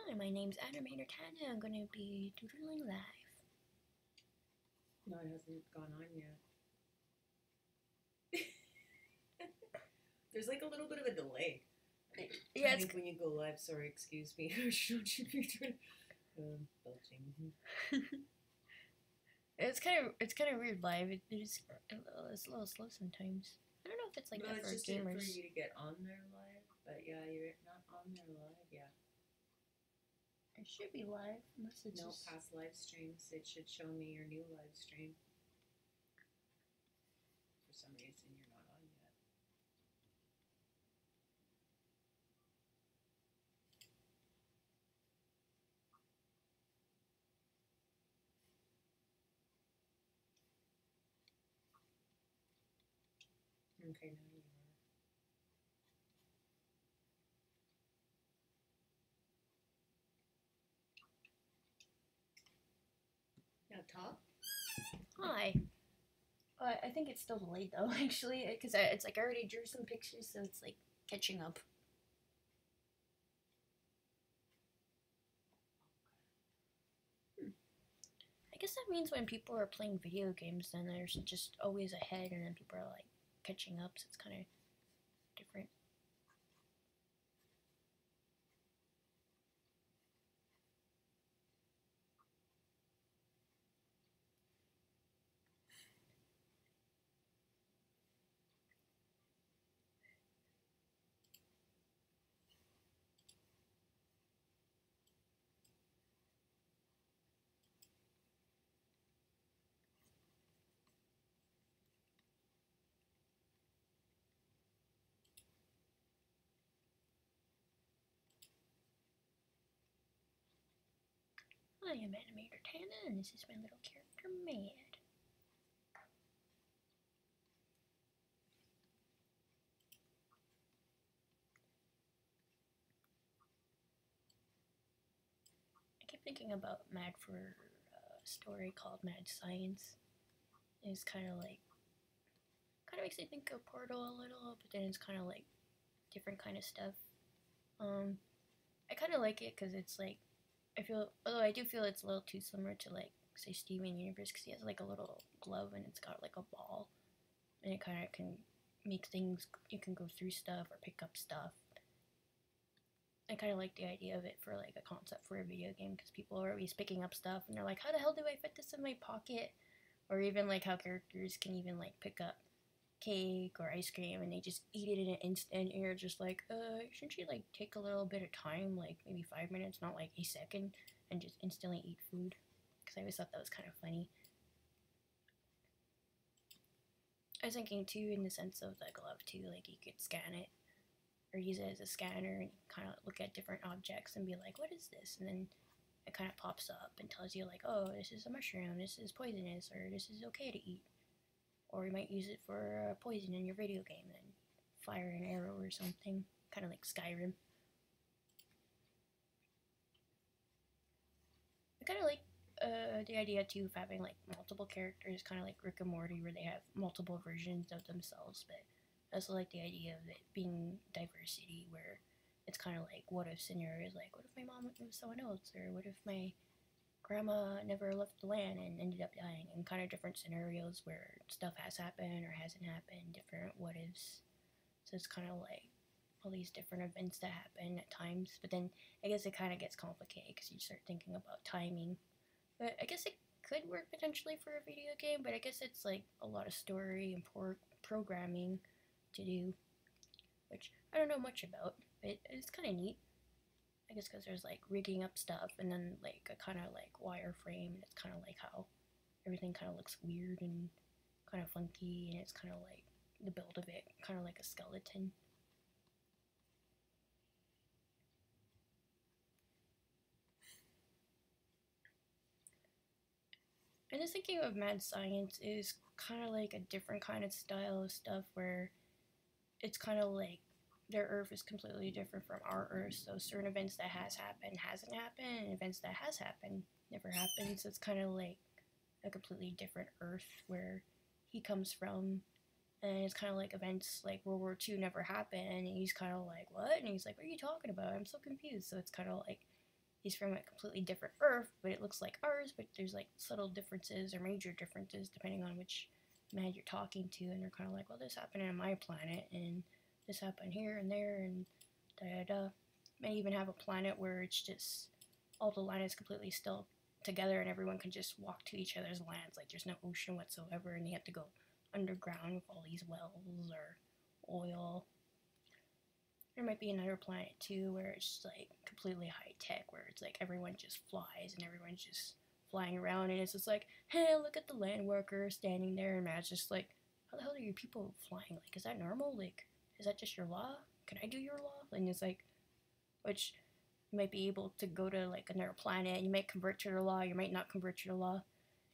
Hi, my name's Animator Tana. I'm gonna be doodling live. No, it hasn't gone on yet. There's like a little bit of a delay. Yeah, I think when you go live, sorry, excuse me. Should you be doing belching? it's kind of weird live. It's a little slow sometimes. I don't know if it's like No, that it's for just gamers. for you to get on there live. But yeah, you're not on there live. Yeah. It should be live unless it's No, just... past live streams. It should show me your new live stream. For some reason, you're not on yet. Okay, now you are. Now talk. Hi. I think it's still delayed though, actually, because it's like I already drew some pictures, so it's like catching up. I guess that means when people are playing video games, then they're just always ahead, and then people are like catching up, so it's kind of different. I am Animator Tana, and this is my little character, Mad. I keep thinking about Mad for a story called Mad Science. It's kind of makes me think of Portal a little, but then it's kind of like different kind of stuff. I kind of like it because it's like although I do feel it's a little too similar to like say Steven Universe because he has like a little glove and it's got like a ball, and it kind of can make things. You can go through stuff or pick up stuff. I kind of like the idea of it for like a concept for a video game because people are always picking up stuff and they're like, how the hell do I fit this in my pocket? Or even like how characters can even like pick up cake or ice cream and they just eat it in an instant and you're just like, shouldn't you like take a little bit of time, like maybe 5 minutes, not like a second, and just instantly eat food? Because I always thought that was kind of funny. I was thinking too in the sense of the glove too, like you could scan it or use it as a scanner and kind of look at different objects and be like, what is this? And then it kind of pops up and tells you like, oh, this is a mushroom, this is poisonous, or this is okay to eat. Or you might use it for poison in your video game and fire an arrow or something, kind of like Skyrim. I kind of like the idea too of having like multiple characters, kind of like Rick and Morty, where they have multiple versions of themselves. But I also like the idea of it being diversity, where it's kind of like what if scenarios, like what if my mom went with someone else, or what if my grandma never left the land and ended up dying, and kind of different scenarios where stuff has happened or hasn't happened, different what ifs. So it's kind of like all these different events that happen at times. But then I guess it kind of gets complicated because you start thinking about timing. But I guess it could work potentially for a video game, but I guess it's like a lot of story and programming to do, which I don't know much about, but it's kind of neat. I guess because there's like rigging up stuff and then like a kind of like wireframe, and it's kind of like how everything kind of looks weird and kind of funky, and it's kind of like the build of it, kind of like a skeleton. And just thinking of Mad Science is kind of like a different kind of style of stuff where it's kind of like their Earth is completely different from our Earth. So certain events that has happened hasn't happened, and events that has happened never happened. So it's kind of like a completely different Earth where he comes from, and it's kind of like events like World War II never happened, and he's kind of like, what? And he's like, what are you talking about? I'm so confused. So it's kind of like he's from a completely different Earth, but it looks like ours, but there's like subtle differences or major differences depending on which man you're talking to, and they're kind of like, well, this happened on my planet, and this happened here and there, and da da da. May even have a planet where it's just all the land is completely still together, and everyone can just walk to each other's lands. Like there's no ocean whatsoever, and they have to go underground with all these wells or oil. There might be another planet too where it's like completely high tech, where it's like everyone just flies and everyone's just flying around, and it's just like, hey, look at the land worker standing there, and Matt's just like, how the hell are you people flying? Like, is that normal? Like, is that just your law? Can I do your law? And it's like, which you might be able to go to like another planet, you might convert to their law, you might not convert to their law.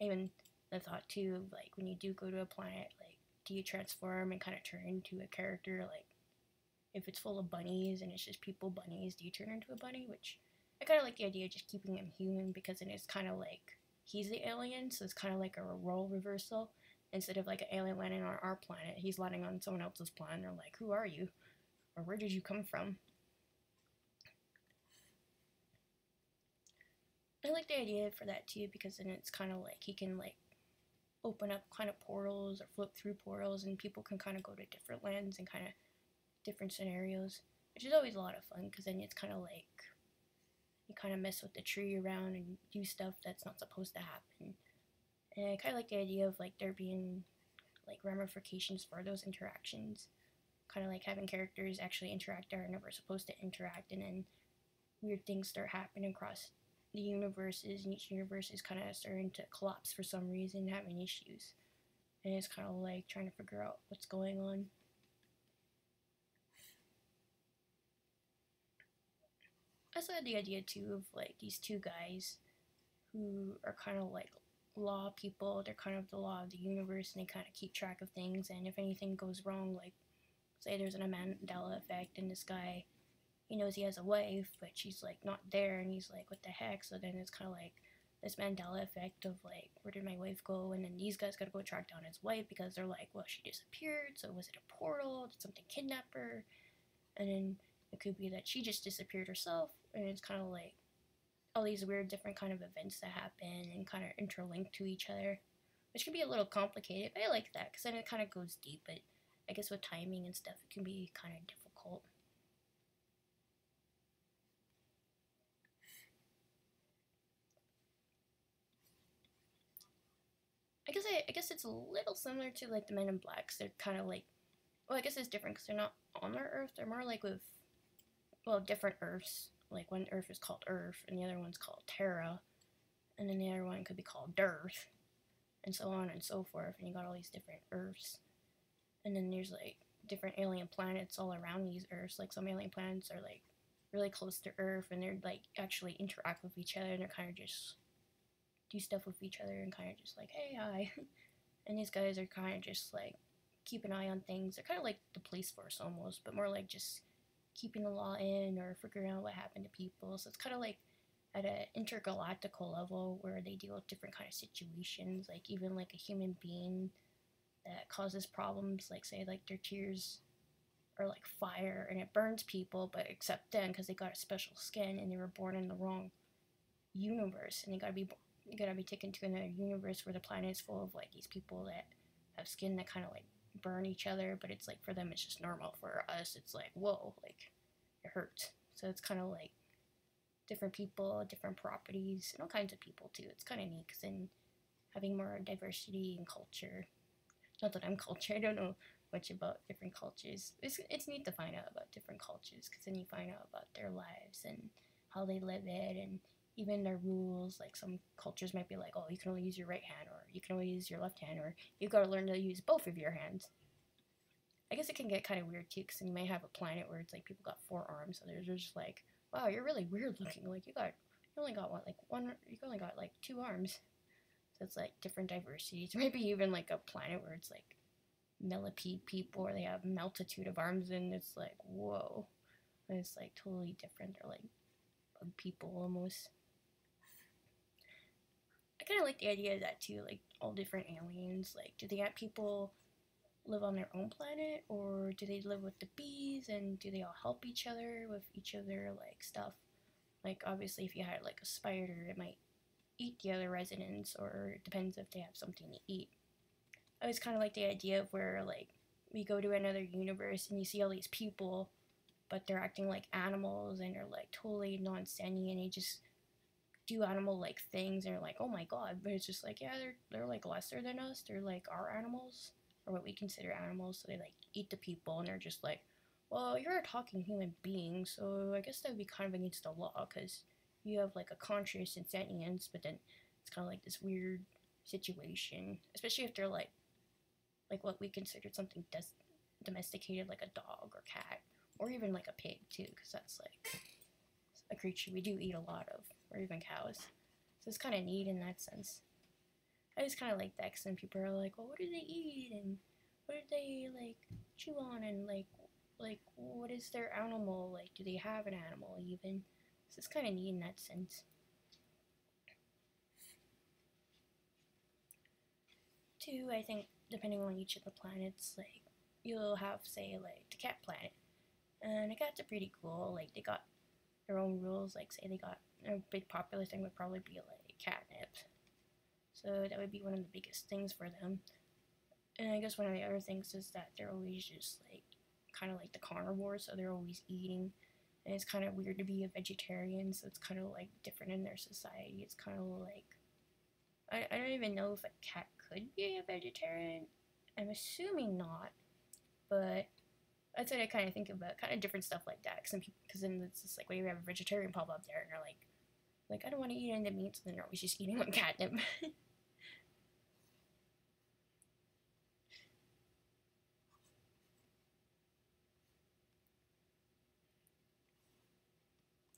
Even the thought too of like when you do go to a planet, like, do you transform and kind of turn into a character? Like, if it's full of bunnies and it's just people bunnies, do you turn into a bunny? Which I kind of like the idea of just keeping him human, because then it's kind of like he's the alien, so it's kind of like a role reversal. Instead of like an alien landing on our planet, he's landing on someone else's planet. They're like, who are you? Or where did you come from? I like the idea for that too, because then it's kind of like he can like open up kind of portals or flip through portals, and people can kind of go to different lands and kind of different scenarios, which is always a lot of fun, because then it's kind of like you kind of mess with the tree around and do stuff that's not supposed to happen. And I kind of like the idea of like there being like ramifications for those interactions, kind of like having characters actually interact that are never supposed to interact, and then weird things start happening across the universes, and each universe is kind of starting to collapse for some reason, having issues, and it's kind of like trying to figure out what's going on. I also had the idea too of like these two guys who are kind of like law people. They're kind of the law of the universe, and they kind of keep track of things. And if anything goes wrong, like say there's an Mandela effect, and this guy, he knows he has a wife, but she's like not there, and he's like, what the heck? So then it's kind of like this Mandela effect of like, where did my wife go? And then these guys gotta go track down his wife, because they're like, well, she disappeared. So was it a portal? Did something kidnap her? And then it could be that she just disappeared herself, and it's kind of like all these weird different kind of events that happen and kind of interlink to each other, which can be a little complicated, but I like that because then it kind of goes deep, but I guess with timing and stuff it can be kind of difficult. I guess it's a little similar to like the Men in Blacks. They're kind of like, well, I guess it's different because they're not on their Earth. They're more like with, well, different Earths. Like one Earth is called Earth, and the other one's called Terra, and then the other one could be called Dearth, and so on and so forth. And you got all these different Earths, and then there's like different alien planets all around these Earths. Like some alien planets are like really close to Earth, and they're like actually interact with each other, and they're kind of just do stuff with each other, and kind of just like, hey, hi. And these guys are kind of just like keep an eye on things. They're kind of like the police force almost, but more like just keeping the law in or figuring out what happened to people. So it's kind of like at an intergalactical level where they deal with different kind of situations, like even like a human being that causes problems, like say like their tears are like fire and it burns people, but except them because they got a special skin and they were born in the wrong universe, and you gotta be taken to another universe where the planet is full of like these people that have skin that kind of like burn each other, but it's like for them it's just normal. For us it's like, whoa, like it hurts. So it's kind of like different people, different properties, and all kinds of people too. It's kind of neat because then having more diversity in culture. Not that I'm cultured, I don't know much about different cultures. It's neat to find out about different cultures because then you find out about their lives and how they live it, and even their rules. Like some cultures might be like, oh, you can only use your right hand, or you can only use your left hand, or you've got to learn to use both of your hands. I guess it can get kind of weird too, because you might have a planet where it's like people got 4 arms, so they're just like, wow, you're really weird looking. Like you only got what, like one, you only got like 2 arms. So it's like different diversities. Maybe even like a planet where it's like millipede people, or they have multitude of arms, and it's like, whoa, and it's like totally different. They're like bug people almost. I kind of like the idea of that too, like all different aliens. Like, do they have people live on their own planet, or do they live with the bees, and do they all help each other with each other like stuff? Like obviously, if you had like a spider, it might eat the other residents, or it depends if they have something to eat. I always kind of like the idea of where like we go to another universe and you see all these people, but they're acting like animals and they're like totally non-sentient and they just do animal like things and they're like, oh my god, but it's just like, yeah, they're like lesser than us. They're like our animals, or what we consider animals. So they like eat the people and they're just like, well, you're a talking human being, so I guess that would be kind of against the law because you have like a conscious and sentience, but then it's kind of like this weird situation, especially if they're like what we consider something domesticated, like a dog or cat, or even like a pig too, because that's like a creature we do eat a lot of, or even cows. So it's kind of neat in that sense. I just kind of like that, because then people are like, well, what do they eat, and what do they like chew on, and like what is their animal? Like, do they have an animal even? So it's kind of neat in that sense. Two, I think depending on each of the planets, like you'll have say like the cat planet, and the cats are pretty cool. Like they got their own rules. Like say they got a big popular thing would probably be like catnip. So that would be one of the biggest things for them. And I guess one of the other things is that they're always just like kind of like the carnivores, so they're always eating. And it's kind of weird to be a vegetarian, so it's kind of like different in their society. It's kind of like I don't even know if a cat could be a vegetarian. I'm assuming not, but that's what I kind of think about, kind of different stuff like that. Because then it's just like when you have a vegetarian pop up there and they're like I don't want to eat any of the meat, so then they're always just eating like catnip.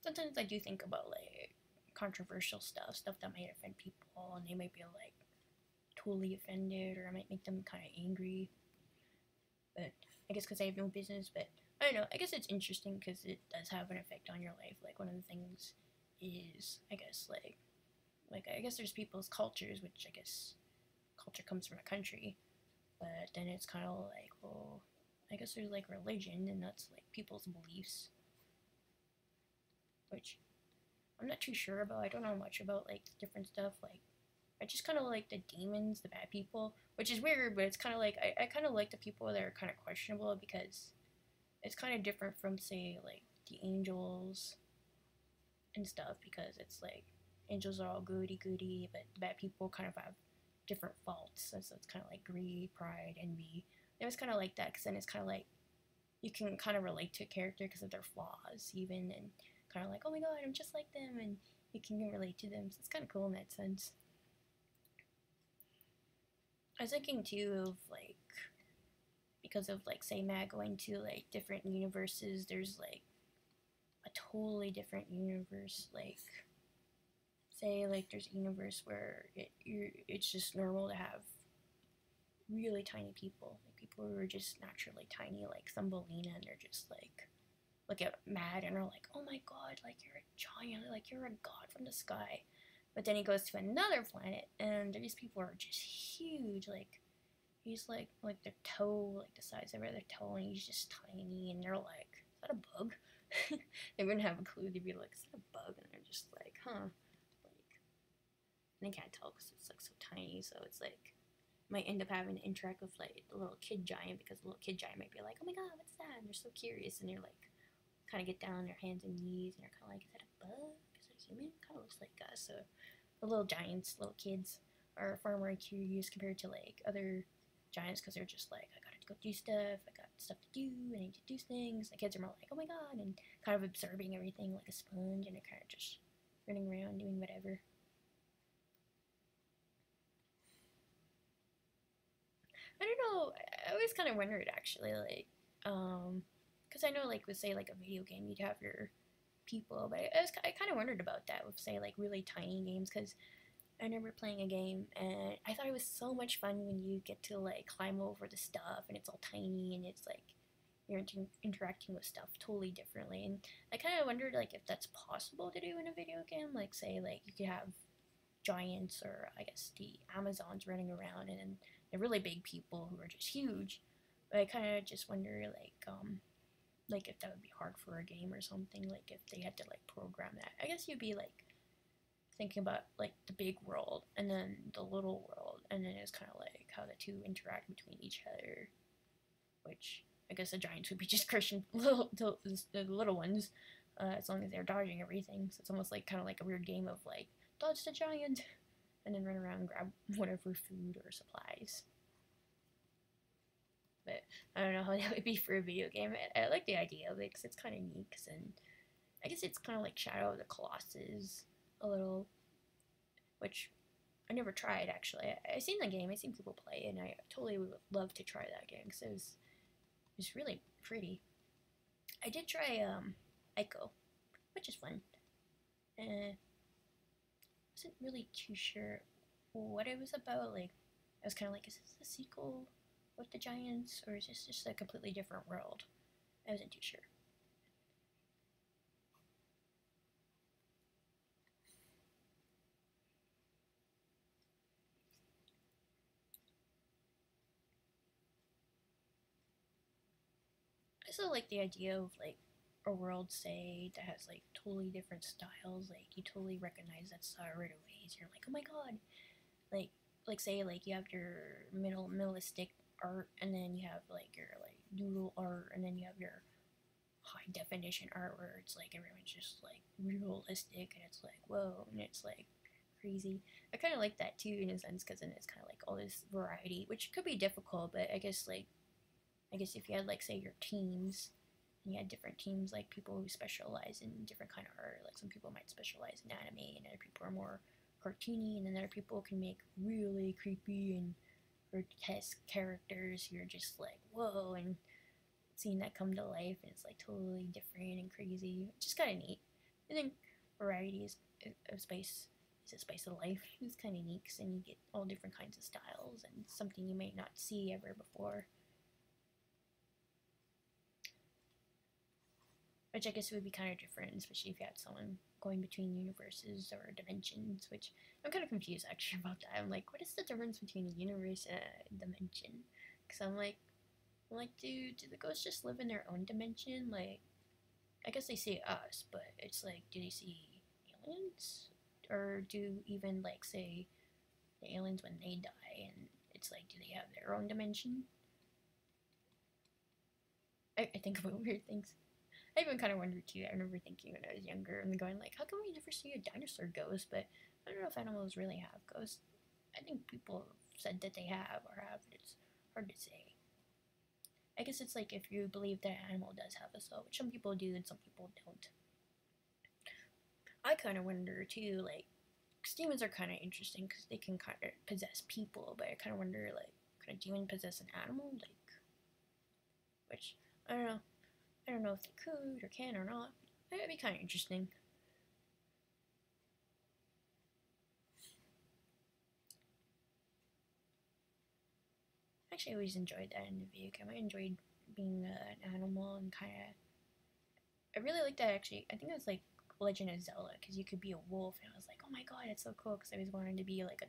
Sometimes I do think about like controversial stuff that might offend people, and they might be like totally offended, or I might make them kind of angry. But I guess because I have no business, but I don't know. I guess it's interesting because it does have an effect on your life. Like one of the things is, I guess, like I guess there's people's cultures, which I guess culture comes from a country, but then it's kind of like, well, I guess there's like religion, and that's like people's beliefs, which I'm not too sure about. I don't know much about like different stuff. Like I just kind of like the demons, the bad people, which is weird, but it's kind of like I kind of like the people that are kind of questionable because it's kind of different from say like the angels and stuff, because it's like angels are all goody goody, but bad people kind of have different faults. So it's kind of like greed, pride, envy. It was kind of like that because then it's kind of like you can kind of relate to a character because of their flaws, even, and kind of like, oh my god, I'm just like them, and you can relate to them. So it's kind of cool in that sense. I was thinking too of like because of like say Matt going to like different universes, there's like a totally different universe. Like say like there's a universe where it's just normal to have really tiny people, like people who are just naturally tiny, like Thumbelina, and they're just like look at Matt and are like, oh my god, like you're a giant, like you're a god from the sky. But then he goes to another planet, and these people are just huge. Like he's like their toe, like the size of their toe, and he's just tiny. And they're like, is that a bug? They wouldn't have a clue. They'd be like, is that a bug? And they're just like, huh. Like, and they can't tell because it's like so tiny. So it's like might end up having to interact with like the little kid giant, because the little kid giant might be like, oh my god, what's that? And they're so curious, and they're like, kind of get down on their hands and knees, and they're kind of like, is that a bug? Is that a human? Kind of looks like us. So the little giants, little kids, are far more curious compared to like other giants, because they're just like, I gotta go do stuff, I got stuff to do, I need to do things. The kids are more like, oh my god, and kind of absorbing everything like a sponge, and they're kind of just running around doing whatever. I don't know. I always kind of wondered actually, like, because I know like with say like a video game, you'd have your people, but I kind of wondered about that with say like really tiny games, because I remember playing a game and I thought it was so much fun when you get to like climb over the stuff and it's all tiny and it's like you're interacting with stuff totally differently. And I kind of wondered like if that's possible to do in a video game. Like say like you could have giants, or I guess the Amazons, running around, and then the really big people who are just huge. But I kind of just wonder like like if that would be hard for a game or something, like if they had to like program that. I guess you'd be like thinking about like the big world and then the little world, and then it's kind of like how the two interact between each other, which I guess the giants would be just crushing the little ones, as long as they're dodging everything. So it's almost like kind of like a weird game of like dodge the giant and then run around and grab whatever food or supplies. But I don't know how that would be for a video game. I like the idea of it because it's kind of neat. And I guess it's kind of like Shadow of the Colossus a little, which I never tried actually. I seen the game, I seen people play, and I totally would love to try that game because it was really pretty. I did try Ico, which is fun. Wasn't really too sure what it was about. Like, I was kind of like, is this a sequel with the giants, or is this just a completely different world? I wasn't too sure. I still like the idea of like a world, say, that has like totally different styles. Like you totally recognize that style right away. So you're like, oh my god! Like say like you have your minimalistic art, and then you have like your like doodle art, and then you have your high definition art where it's like everyone's just like realistic, and it's like whoa, and it's like crazy. I kind of like that too in a sense because then it's kind of like all this variety, which could be difficult, but I guess if you had like say your teams, and you had different teams like people who specialize in different kind of art, like some people might specialize in anime and other people are more cartoony, and then other people can make really creepy and grotesque characters. You're just like whoa, and seeing that come to life, and it's like totally different and crazy, which is kind of neat. I think variety is a spice. Is a spice of life. It's kind of neat because then you get all different kinds of styles and something you may not see ever before. Which I guess would be kind of different, especially if you had someone going between universes or dimensions. Which I'm kind of confused actually about that. I'm like, what is the difference between a universe and a dimension? Because I'm like, do the ghosts just live in their own dimension? Like, I guess they see us, but it's like, do they see aliens? Or do even, like, say, the aliens when they die, and it's like, do they have their own dimension? I think about weird things. I even kind of wondered too. I remember thinking when I was younger and going like, how come we never see a dinosaur ghost? But I don't know if animals really have ghosts. I think people have said that they have or have, but it's hard to say. I guess it's like if you believe that an animal does have a soul, which some people do and some people don't. I kind of wonder too, like, 'cause demons are kind of interesting because they can kind of possess people, but I kind of wonder, like, could a demon possess an animal? Like, which, I don't know. I don't know if they could or can or not. It'd be kind of interesting. Actually, I always enjoyed that in the video game. I enjoyed being an animal and kind of. I really liked that actually. I think it was like Legend of Zelda because you could be a wolf, and I was like, oh my god, it's so cool because I always wanted to be like a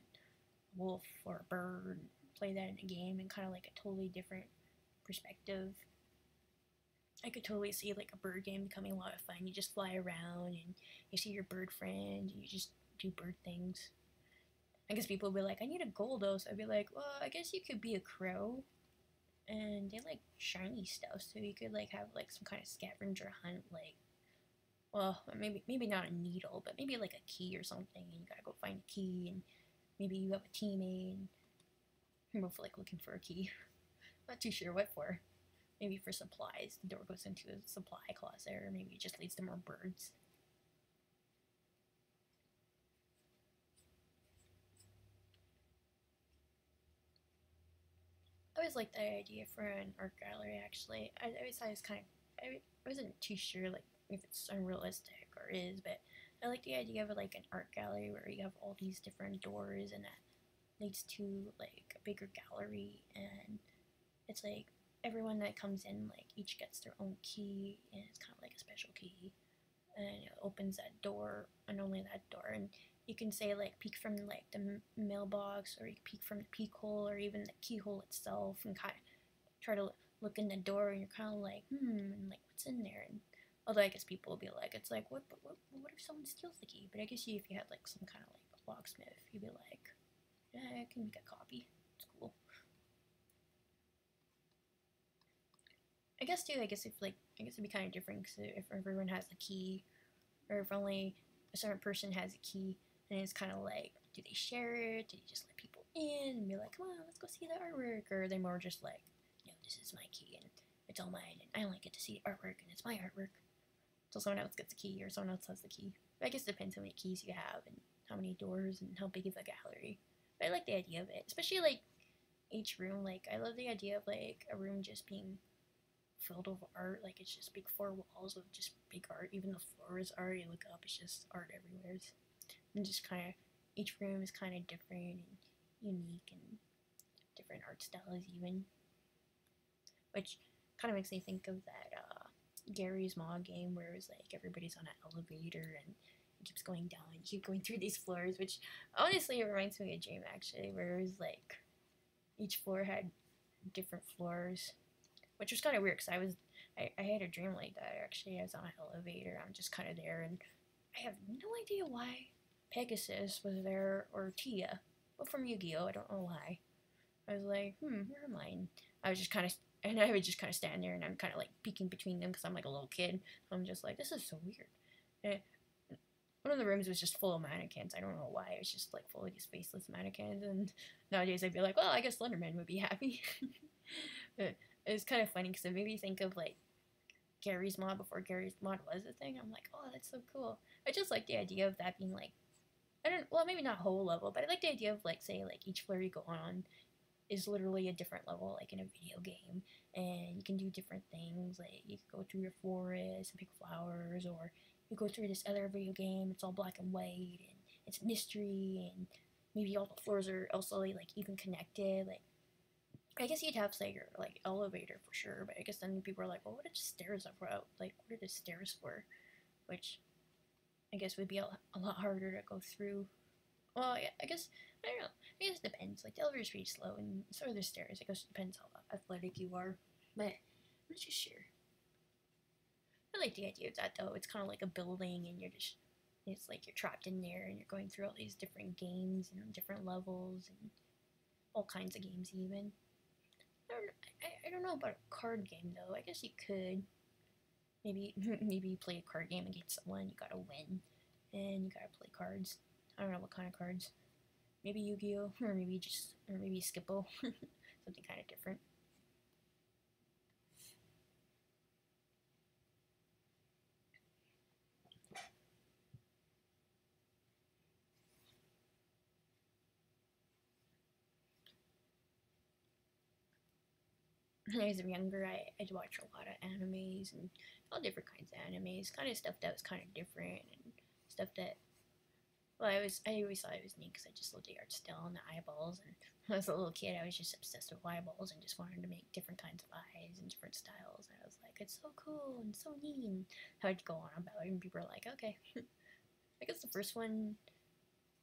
wolf or a bird, and play that in a game, and kind of like a totally different perspective. I could totally see like a bird game becoming a lot of fun. You just fly around and you see your bird friend, and you just do bird things. I guess people would be like, I need a goal though, so I'd be like, well, I guess you could be a crow, and they like shiny stuff, so you could like have like some kind of scavenger hunt, like, well, maybe not a needle, but maybe like a key or something, and you gotta go find a key, and maybe you have a teammate, and you're both like looking for a key. Not too sure what for. Maybe for supplies. The door goes into a supply closet, or maybe it just leads to more birds. I always liked that idea for an art gallery. Actually, I always thought it was kind of. I wasn't too sure like if it's unrealistic or is, but I like the idea of like an art gallery where you have all these different doors, and that leads to like a bigger gallery, and it's like everyone that comes in like each gets their own key, and it's kind of like a special key, and it opens that door and only that door, and you can say like peek from like the mailbox, or you can peek from the peek hole, or even the keyhole itself, and kind of try to look in the door, and you're kind of like and like what's in there. And although I guess people will be like, it's like, what if someone steals the key? But I guess if you had like some kind of like locksmith, you'd be like, yeah, I can make a copy. It's cool. I guess too. I guess it'd be kind of different because if everyone has a key, or if only a certain person has a key, and it's kind of like, do they share it? Do they just let people in and be like, come on, let's go see the artwork? Or are they more just like, this is my key and it's all mine, and I only get to see the artwork and it's my artwork. So someone else gets a key, or someone else has the key. But I guess it depends how many keys you have and how many doors and how big is the gallery. But I like the idea of it, especially like each room. Like I love the idea of like a room just being filled with art. Like it's just big four walls of just big art. Even the floor is art. You look up, it's just art everywhere. And just kind of each room is kind of different and unique and different art styles even. Which kind of makes me think of that Gary's Mod game where it was like everybody's on an elevator and it keeps going down and you keep going through these floors, which honestly it reminds me of a dream actually, where it was like each floor had different floors, which was kind of weird because I had a dream like that actually. I was on an elevator, I'm just kind of there, and I have no idea why Pegasus was there or Tia, but from Yu-Gi-Oh! I don't know why. I was like, where am I? And I was just kind of, and I would just kind of stand there, and I'm kind of like peeking between them because I'm like a little kid. I'm just like, this is so weird. And one of the rooms was just full of mannequins. I don't know why. It was just like full of these faceless mannequins. And nowadays I'd be like, well, I guess Slenderman would be happy. But it was kind of funny because it made me think of like Gary's Mod before Gary's Mod was a thing. I'm like, oh, that's so cool. I just like the idea of that being like, well, maybe not whole level, but I like the idea of like, say, like each floor you go on is literally a different level, like in a video game, and you can do different things. Like you can go through your forest and pick flowers, or you go through this other video game. It's all black and white, and it's mystery, and maybe all the floors are also like even connected. Like I guess you'd have say your like elevator for sure, but I guess then people are like, well, what are the stairs about? Like what are the stairs for? Which I guess would be a lot harder to go through. Well, yeah, I guess I don't know. I guess it depends. Like the elevator's pretty slow, and so are the stairs. I guess it depends how athletic you are. But I'm not too sure. I like the idea of that though. It's kind of like a building, and it's like you're trapped in there, and you're going through all these different games and different levels and all kinds of games even. I don't know about a card game though. I guess you could. Maybe you play a card game against someone. You gotta win, and you gotta play cards. I don't know what kind of cards. Maybe Yu-Gi-Oh, or maybe Skippo, something kind of different. When I was younger, I'd watch a lot of animes and all different kinds of animes, kind of stuff that was kind of different and stuff that. Well, I always thought it was neat because I just loved the art style and the eyeballs. And when I was a little kid, I was just obsessed with eyeballs and just wanted to make different kinds of eyes and different styles. And I was like, it's so cool and so neat. And I'd go on about it, and people were like, okay. I guess the first one,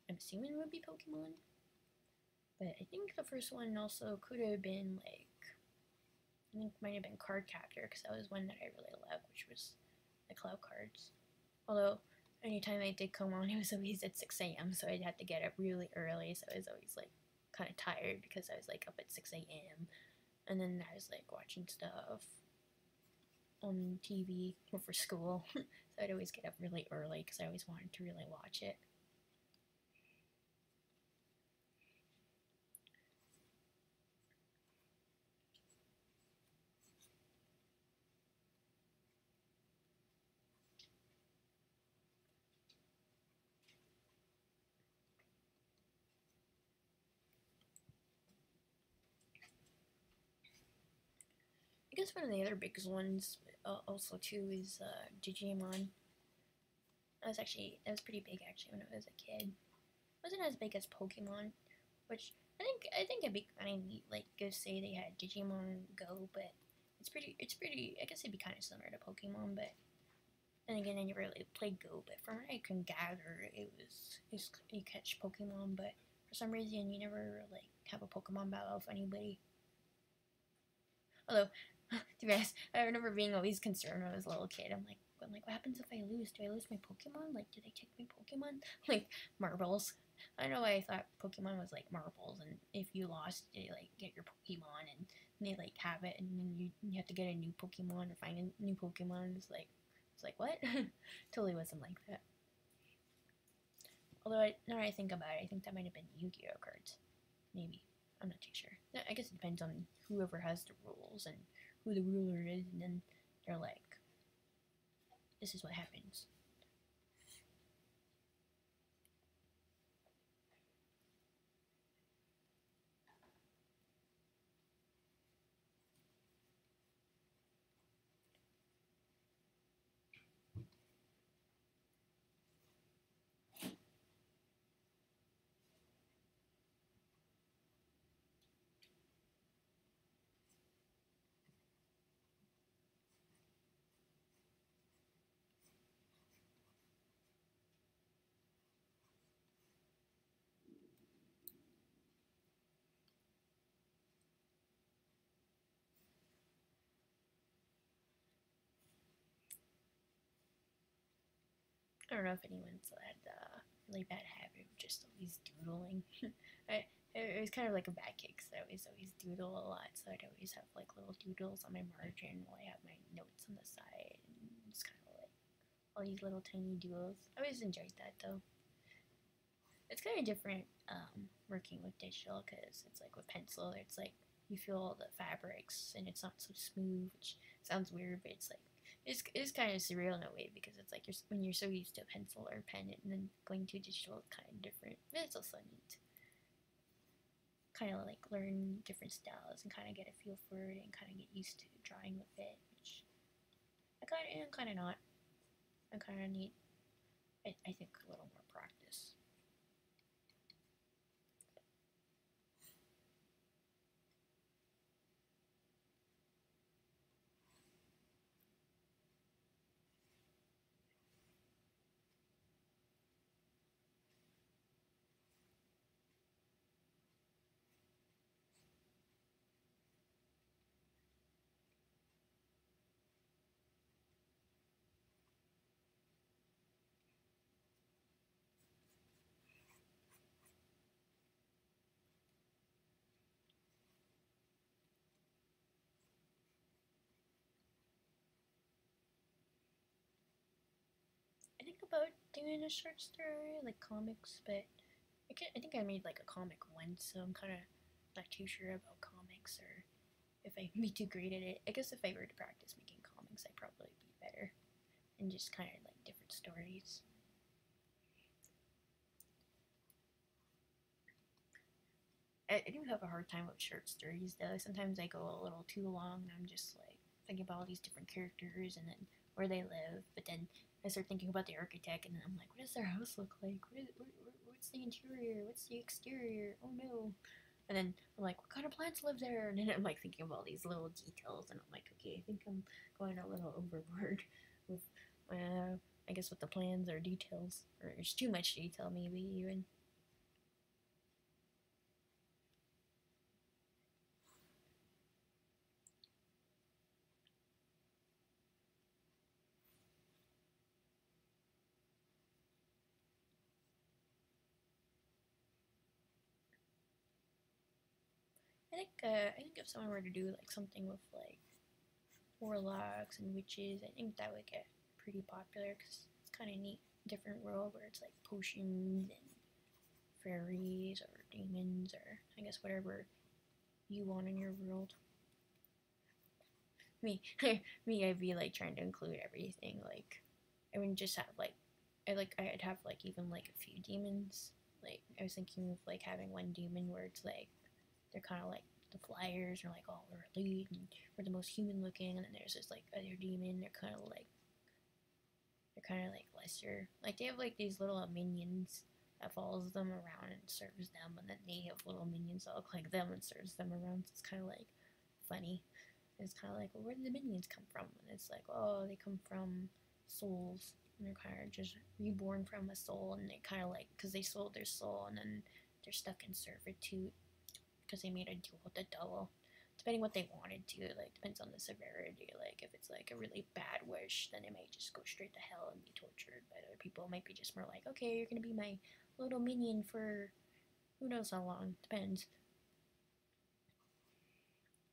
I'm assuming, would be Pokemon. But I think the first one also could have been like, I think might have been Card Captor because that was one that I really loved, which was the cloud cards. Although anytime they did come on, it was always at 6 a.m. So I'd have to get up really early. So I was always like kind of tired because I was like up at 6 a.m. And then I was like watching stuff on TV for school. So I'd always get up really early because I always wanted to really watch it. I guess one of the other biggest ones also too is Digimon. That was pretty big actually when I was a kid. It wasn't as big as Pokemon, which I think it'd be kind of neat. Like, go say they had Digimon Go, but it's pretty. I guess it'd be kind of similar to Pokemon, but then again, I never really played Go. But from what I can gather, it's you catch Pokemon, but for some reason you never like have a Pokemon battle with anybody. Although To be honest, I remember being always concerned when I was a little kid. I'm like, what happens if I lose? Do I lose my Pokemon? Like, do they take my Pokemon? Like, marbles. I don't know why I thought Pokemon was like marbles, and if you lost, they like get your Pokemon, and they like have it, and then you have to get a new Pokemon or find a new Pokemon. It's like what? Totally wasn't like that. Although now that I think about it, I think that might have been Yu-Gi-Oh cards. Maybe. I'm not too sure. I guess it depends on whoever has the rules and who the ruler is, and then they're like, this is what happens. I don't know if anyone's had a really bad habit of just always doodling. I, it was kind of like a bad kick because I always doodle a lot, so I'd always have like little doodles on my margin while I have my notes on the side, and it's kind of like all these little tiny doodles. I always enjoyed that though. It's kind of different working with digital because it's like with pencil, it's like you feel all the fabrics and it's not so smooth, which sounds weird, but it's kind of surreal in a way because it's like when you're so used to a pencil or a pen and then going to digital, it's kind of different. But it's also neat. Kind of like learn different styles and kind of get a feel for it and kind of get used to drawing with it, which I kind of am, kind of not. I kind of need, I think, a little more practice. I think about doing a short story, like comics, but I think I made like a comic once, so I'm kind of not too sure about comics or if I'd be too great at it. I guess if I were to practice making comics, I'd probably be better and just kind of like different stories. I do have a hard time with short stories though. Sometimes I go a little too long. I'm just like thinking about all these different characters and then where they live, but then I start thinking about the architect, and then I'm like, what does their house look like? What's the interior? What's the exterior? Oh no! And then I'm like, what kind of plants live there? And then I'm like thinking of all these little details, and I'm like, okay, I think I'm going a little overboard with, I guess, with the plans or details, or there's too much detail maybe even. I think if someone were to do like something with like warlocks and witches, I think that would get pretty popular because it's kind of neat, different world where it's like potions and fairies or demons or I guess whatever you want in your world. Me, me, I'd be like trying to include everything. Like, I wouldn't just have like, I'd have like even like a few demons. Like, I was thinking of like having one demon where it's like they're kind of like the flyers are like, oh, we're elite and we're the most human looking, and then there's this like other demon. They're kind of like lesser. Like they have like these little minions that follows them around and serves them, and then they have little minions that look like them and serves them around. So it's kind of like funny. It's kind of like, well, where did the minions come from? And it's like, oh, they come from souls, and they're kind of just reborn from a soul, and they kind of like because they sold their soul, and then they're stuck in servitude because they made a deal with the devil depending what they wanted to. Like depends on the severity. Like if it's like a really bad wish, then it might just go straight to hell and be tortured by other people. It might be just more like, okay, you're gonna be my little minion for who knows how long. Depends.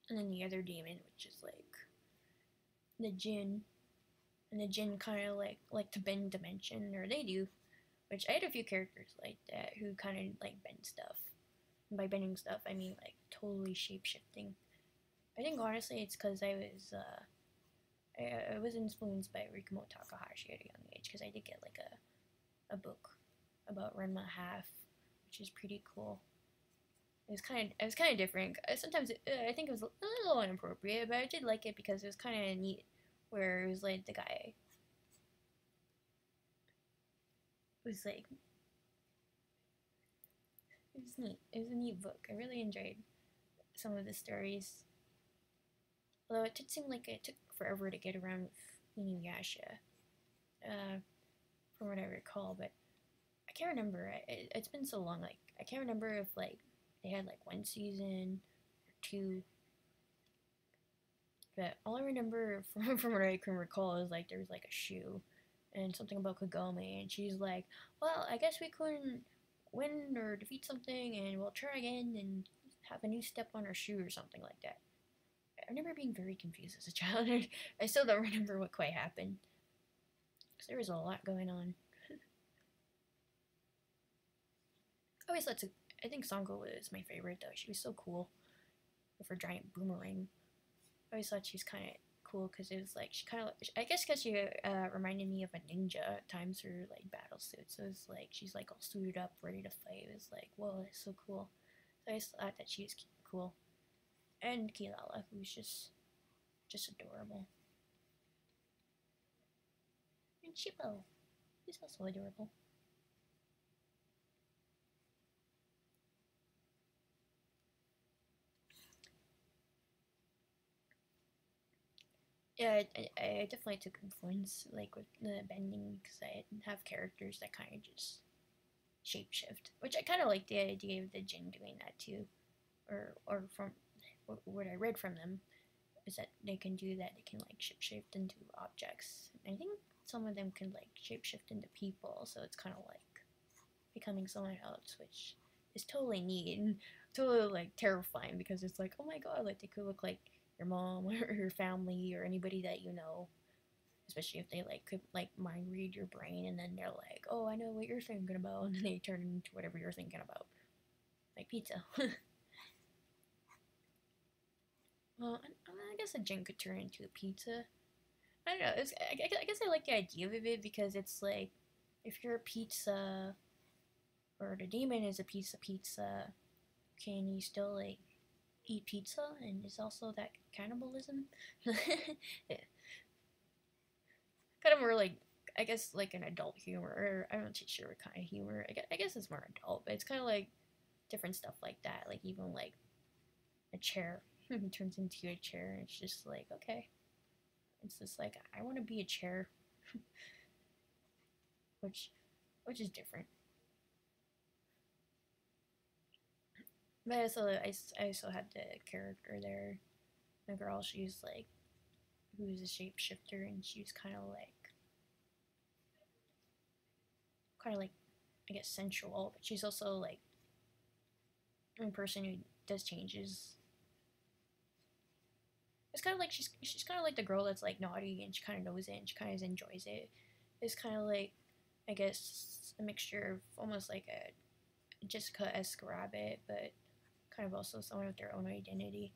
And then the other demon, which is like the jinn, and the jinn kind of like to bend dimension, or they do. Which I had a few characters like that who kind of like bend stuff. And by bending stuff, I mean like totally shape shifting. I think honestly it's because I was influenced by Rikumo Takahashi at a young age because I did get like a book about Renma Half, which is pretty cool. It was kind of different. Sometimes I think it was a little inappropriate, but I did like it because it was kind of neat. Where it was like the guy was like it was neat. It was a neat book. I really enjoyed some of the stories. Although it did seem like it took forever to get around with Inuyasha, from what I recall. But I can't remember. It's been so long. Like I can't remember if like they had like one season or two. But all I remember from what I can recall is like there was like a shoe and something about Kagome, and she's like, "Well, I guess we couldn't win or defeat something, and we'll try again and have a new step on our shoe or something like that." I remember being very confused as a child. I still don't remember what quite happened because there was a lot going on. I always thought I think Sango was my favorite though. She was so cool with her giant boomerang. I always thought she was kind of cool because it was like she kind of, I guess because she reminded me of a ninja at times, her like battle suit. So it's like she's like all suited up, ready to fight. It was like, whoa, that's so cool. So I just thought that she was cool, and Kilala, who's just adorable, and Shippo, he's also adorable. Yeah, I definitely took influence like with the bending because I have characters that kind of just shapeshift, which I kind of like the idea of the Jin doing that too, or from what I read from them is that they can do that. They can like shapeshift into objects. And I think some of them can like shapeshift into people, so it's kind of like becoming someone else, which is totally neat and totally like terrifying because it's like, oh my god, like they could look like your mom or your family or anybody that you know, especially if they like could like mind read your brain and then they're like, oh, I know what you're thinking about, and then they turn into whatever you're thinking about, like pizza. Well, I guess a gin could turn into a pizza. I don't know. I guess I like the idea of it because it's like if you're a pizza or the demon is a piece of pizza, can you still like eat pizza? And is also that cannibalism? Yeah. Kind of more like I guess like an adult humor. Or I'm not too sure what kind of humor. I guess it's more adult, but it's kind of like different stuff like that. Like even like a chair turns into a chair, and it's just like okay. It's just like I want to be a chair, which which is different. But I also had the character there, the girl. She's like who's a shapeshifter, and she's kind of like I guess sensual, but she's also like a person who does changes. It's kind of like she's kind of like the girl that's like naughty and she kind of knows it and she kind of enjoys it. It's kind of like I guess a mixture of almost like a Jessica-esque rabbit, but kind of also someone with their own identity.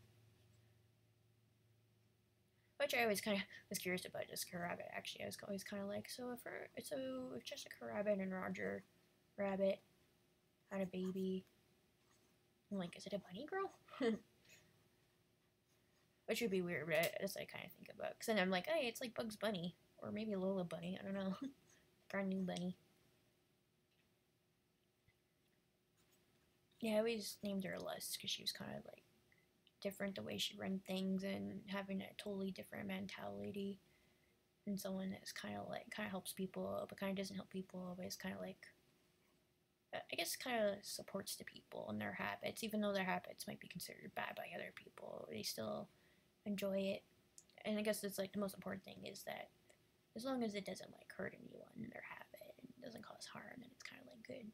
Which I always kind of was curious about Jessica Rabbit. Actually, I was always kind of like, if Jessica Rabbit and Roger Rabbit had a baby, I'm like, is it a bunny girl? Which would be weird, but that's what I kind of think about. Because then I'm like, hey, it's like Bugs Bunny or maybe Lola Bunny. I don't know, like our new bunny. Yeah, I always named her Lust because she was kind of like different the way she ran things and having a totally different mentality and someone that's kind of helps people but kind of doesn't help people but it's kind of like I guess kind of supports the people and their habits, even though their habits might be considered bad by other people. They still enjoy it, and I guess it's like the most important thing is that as long as it doesn't like hurt anyone in their habit and doesn't cause harm, then it's kind of like good.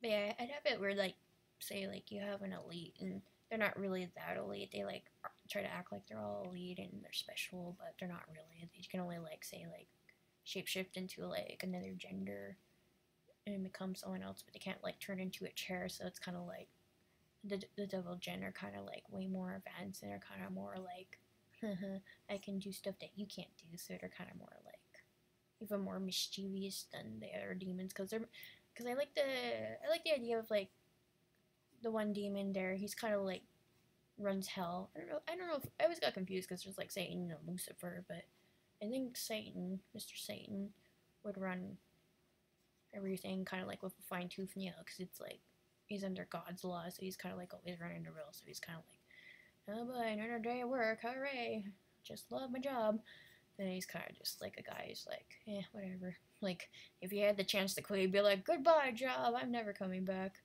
But yeah, I'd have it where like say like you have an elite and they're not really that elite. They like try to act like they're all elite and they're special, but they're not really. They can only like say like shapeshift into like another gender and become someone else, but they can't like turn into a chair. So it's kind of like the devil gen are kind of like way more advanced and they're kind of more like, I can do stuff that you can't do. So they're kind of more like even more mischievous than the other demons because I like the idea of like the one demon there. He's kind of like runs hell. I don't know if I always got confused because there's like Satan and Lucifer, but I think Satan, Mr. Satan, would run everything kind of like with a fine tooth nail because it's like he's under God's law, so he's kind of like always running the rails. So he's kind of like, oh boy, another day at work, hooray! Just love my job. Then he's kind of just like a guy who's like, whatever. Like if he had the chance to quit, he'd be like, goodbye job, I'm never coming back.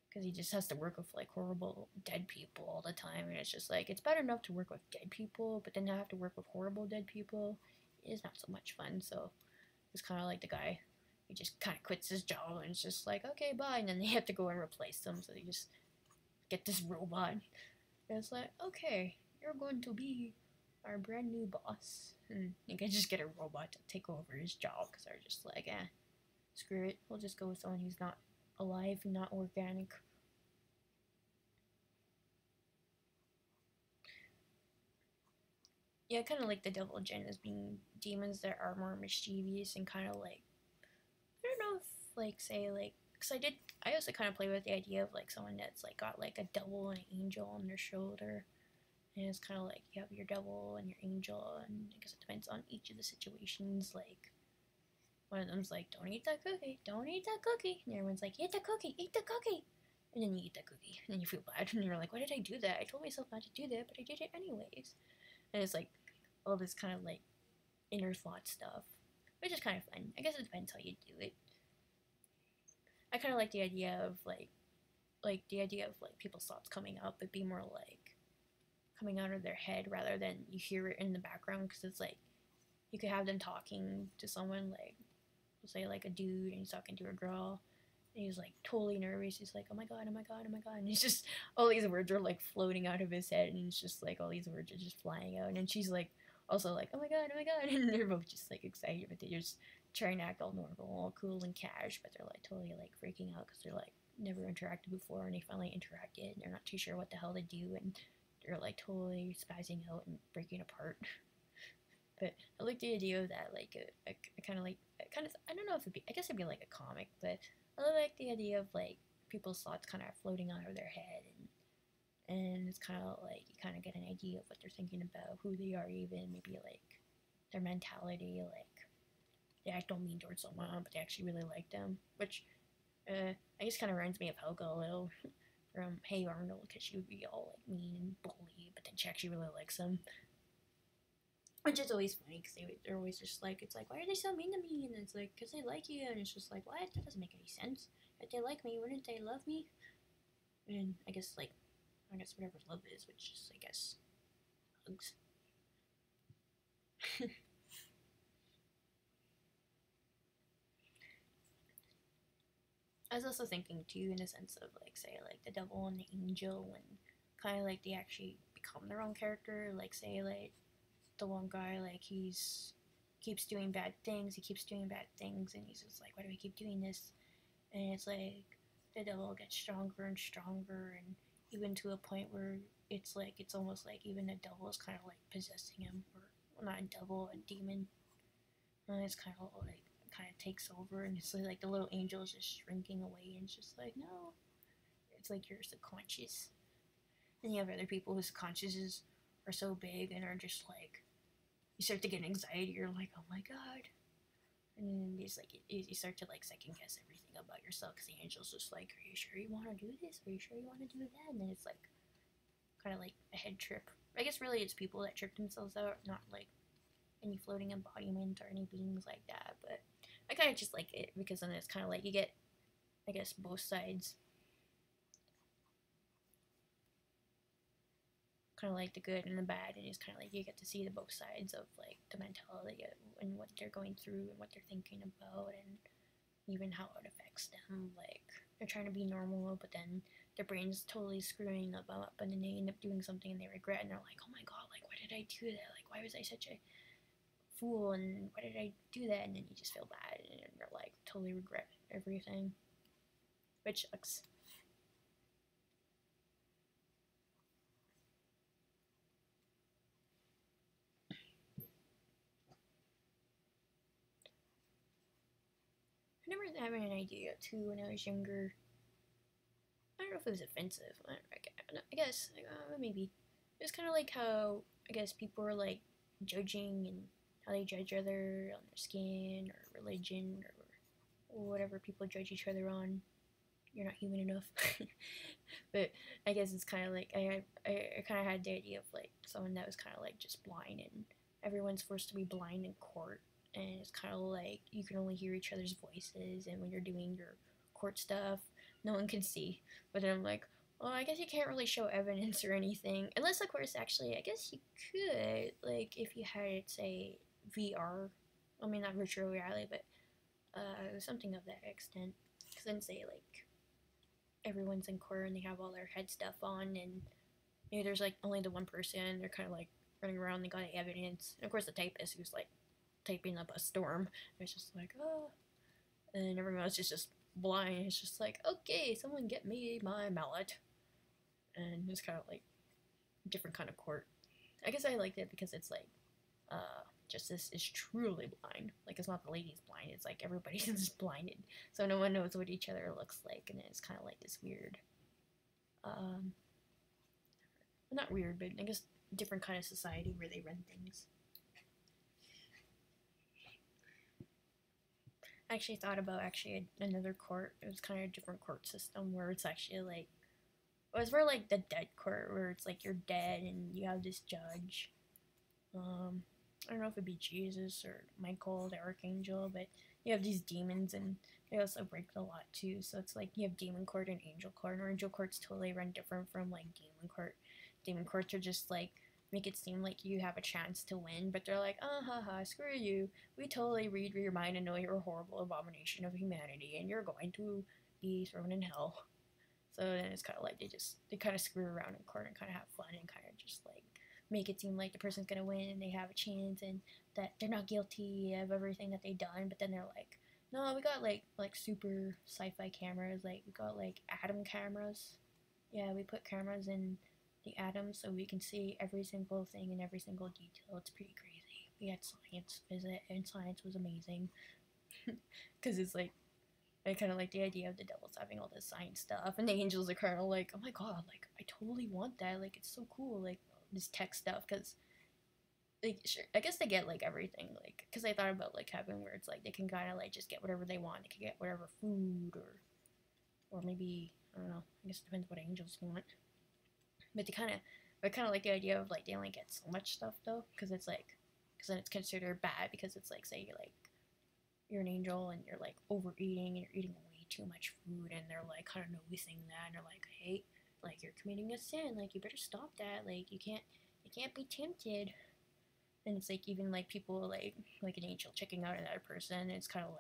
Because he just has to work with like horrible dead people all the time, and it's just like it's bad enough to work with dead people, but then to have to work with horrible dead people is not so much fun. So it's kind of like the guy he just kind of quits his job and it's just like, okay, bye, and then they have to go and replace them, so they just get this robot. And it's like, okay, you're going to be our brand new boss, and you can just get a robot to take over his job because they're just like, screw it, we'll just go with someone who's not alive, not organic. Yeah, kind of like the devil gen as being demons that are more mischievous and kind of like, I don't know if like say like, because I also kind of play with the idea of like someone that's like got like a devil and an angel on their shoulder, and it's kind of like you have your devil and your angel, and I guess it depends on each of the situations. Like one of them's like, don't eat that cookie, don't eat that cookie, and everyone's like, eat the cookie, eat the cookie. And then you eat that cookie, and then you feel bad, and you're like, why did I do that? I told myself not to do that, but I did it anyways. And it's like all this kind of like inner thought stuff, which is kind of fun. I guess it depends how you do it. I kind of like the idea of like the idea of like people's thoughts coming up, but be more like coming out of their head rather than you hear it in the background, because it's like you could have them talking to someone like, say like a dude, and he's talking to a girl, and he's like totally nervous. He's like, oh my god, oh my god, oh my god, and he's just all these words are like floating out of his head, and it's just like all these words are just flying out, and she's like also like, oh my god, and they're both just like excited, but they're just trying to act all normal, all cool and cash, but they're like totally like freaking out because they're like never interacted before, and they finally interacted, and they're not too sure what the hell to do, and they're like totally spazzing out and breaking apart. But I like the idea of that, like I kind of like, I don't know if it'd be, I guess it'd be like a comic, but I like the idea of like people's thoughts kind of floating out of their head, and it's kind of like you kind of get an idea of what they're thinking about, who they are, even maybe like their mentality, like they act all mean towards someone, but they actually really like them, which I guess kind of reminds me of Helga a little from Hey Arnold, because she would be all like mean and bully, but then she actually really likes them. Which is always funny because they're always just like, it's like, why are they so mean to me? And it's like, because they like you. And it's just like, what? That doesn't make any sense. If they like me, wouldn't they love me? And I guess whatever love is, which is, I guess, hugs. I was also thinking too, in the sense of like, say, like the devil and the angel, and kind of like they actually become their own character. Like, say, like the one guy, like keeps doing bad things. He keeps doing bad things, and he's just like, why do we keep doing this? And it's like the devil gets stronger and stronger, and even to a point where it's like it's almost like even the devil is kind of like possessing him, or well, not a devil, a demon. And it's kind of like kind of takes over, and it's like the little angel is just shrinking away, and it's just like, no, it's like your subconscious. And you have other people whose consciences are so big and are just like, you start to get anxiety. You're like, oh my god, And then it's like you start to like second guess everything about yourself because the angel's just like, are you sure you want to do this? Are you sure you want to do that? And then it's like kind of like a head trip. I guess really it's people that trip themselves out, not like any floating embodiment or any beings like that. But I kind of just like it because then it's kind of like you get, I guess, both sides. Kind of like the good and the bad, and it's kind of like you get to see the both sides of like the mentality and what they're going through and what they're thinking about, and even how it affects them. Like they're trying to be normal, but then their brain's totally screwing them up, and then they end up doing something and they regret, and they're like, oh my god, like why did I do that? Like why was I such a fool? And why did I do that? And then you just feel bad, and you're like totally regret everything, which sucks. I remember having an idea too when I was younger. I don't know if it was offensive. I guess maybe it was kind of like how I guess people were like judging and how they judge other on their skin or religion or whatever people judge each other on. You're not human enough. But I guess it's kind of like I kind of had the idea of like someone that was kind of like just blind, and everyone's forced to be blind in court, and it's kind of like you can only hear each other's voices, and when you're doing your court stuff, no one can see. But then I'm like, well, I guess you can't really show evidence or anything, unless of course actually I guess you could, like if you had say VR. I mean not virtual reality, but something of that extent. Because then say like everyone's in court and they have all their head stuff on, and maybe there's like only the one person. They're kind of like running around. They got the evidence, and of course the typist who's like typing up a storm. It's just like oh, and everyone else is just blind. It's just like okay, someone get me my mallet, and it's kind of like a different kind of court. I guess I liked it because it's like justice is truly blind. Like it's not the lady's blind. It's like everybody's just blinded, so no one knows what each other looks like, and it's kind of like this weird, um, not weird, but I guess different kind of society where they run things. I actually thought about actually another court. It was kind of a different court system where it's actually like it was more like the dead court where it's like you're dead and you have this judge. I don't know if it'd be Jesus or Michael, the archangel, but you have these demons and they also break the lot too. So it's like you have demon court and angel court. And angel courts totally run different from like demon court. Demon courts are just like make it seem like you have a chance to win, but they're like, screw you. We totally read your mind and know you're a horrible abomination of humanity and you're going to be thrown in hell. So then it's kind of like they kind of screw around in court and kind of have fun and kind of just like make it seem like the person's gonna win and they have a chance and that they're not guilty of everything that they've done. But then they're like, no, we got like super sci-fi cameras. Like we got like atom cameras. Yeah, we put cameras in the atoms so we can see every single thing and every single detail. It's pretty crazy. We had science visit and science was amazing because it's like I kind of like the idea of the devils having all this science stuff, and the angels are kind of like, oh my god, like I totally want that. Like it's so cool. Like this tech stuff because like sure I guess they get like everything like because I thought about like having where it's like they can kind of like just get whatever they want. They can get whatever food or maybe I don't know. I guess it depends what angels want. But I kind of like the idea of like they only get so much stuff though because it's like because then it's considered bad because it's like say you're an angel and you're like overeating and you're eating way too much food and they're like kind of noticing that and they're like hey like you're committing a sin like you better stop that like you can't be tempted. And it's like even like people like an angel checking out another person, it's kind of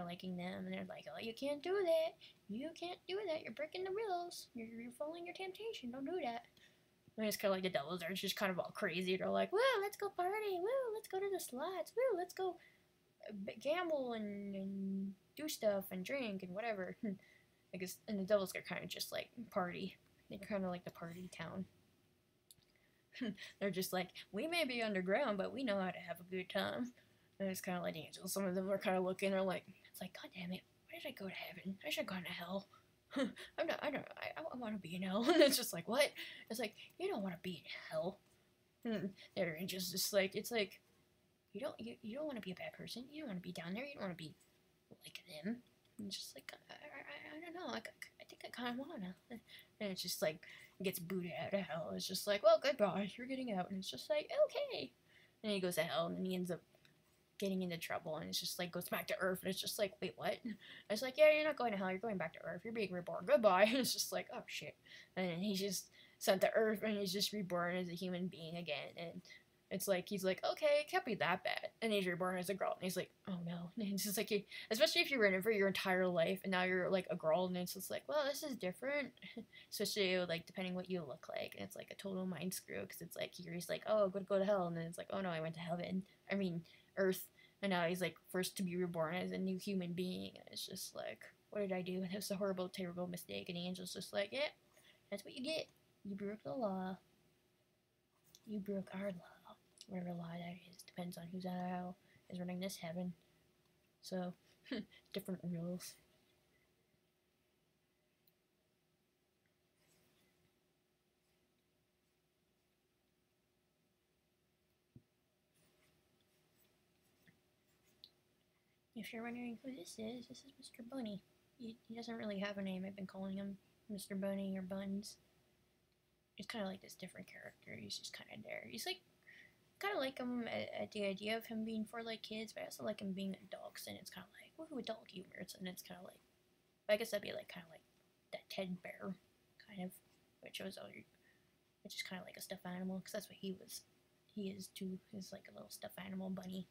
liking them and they're like oh you can't do that, you're breaking the rules, you're following your temptation, don't do that. And it's kind of like the devils are just kind of all crazy. They're like, woo, let's go party, woo, let's go to the slots, woo, let's go gamble and do stuff and drink and whatever. I guess, and the devils are kind of just like party. They're kind of like the party town. They're just like, we may be underground, but we know how to have a good time. And it's kind of like the angels. Some of them are kind of looking, they're like, it's like, God damn it, why did I go to heaven? I should have gone to hell. I want to be in hell. And it's just like, what? It's like, you don't want to be in hell. And their angels just like, it's like, you don't want to be a bad person. You don't want to be down there. You don't want to be like them. And it's just like I don't know. I think I kind of wanna. And it's just like gets booted out of hell. It's just like, well, goodbye. You're getting out. And it's just like, okay. And he goes to hell, and then he ends up getting into trouble, and it's just like goes back to Earth, and it's just like, wait, what? And it's like, yeah, you're not going to hell. You're going back to Earth. You're being reborn. Goodbye. And it's just like, oh shit. And then he's just sent to Earth, and he's just reborn as a human being again, and it's like he's like, okay, it can't be that bad. And he's reborn as a girl, and he's like, oh no. And it's just like, especially if you were in it for your entire life, and now you're like a girl, and it's just like, well, this is different. Especially like depending what you look like, and it's like a total mind screw because it's like he's like, oh, I'm gonna go to hell, and then it's like, oh no, I went to heaven. I mean, Earth, and now he's like first to be reborn as a new human being, and it's just like, what did I do? It was a horrible, terrible mistake, and the angel's just like, yeah, that's what you get. You broke the law. You broke our law. Whatever law that is. Depends on who's at hell is running this heaven. So, different rules. If you're wondering who this is Mr. Bunny. He doesn't really have a name. I've been calling him Mr. Bunny or Buns. He's kind of like this different character. He's just kind of there. He's like, kind of like him at the idea of him being for like kids, but I also like him being adults, and it's kind of like woohoo adult humor. And it's kind of like, I guess that'd be like kind of like that Ted Bear kind of, which is kind of like a stuffed animal because that's what he was. He is too. He's like a little stuffed animal bunny.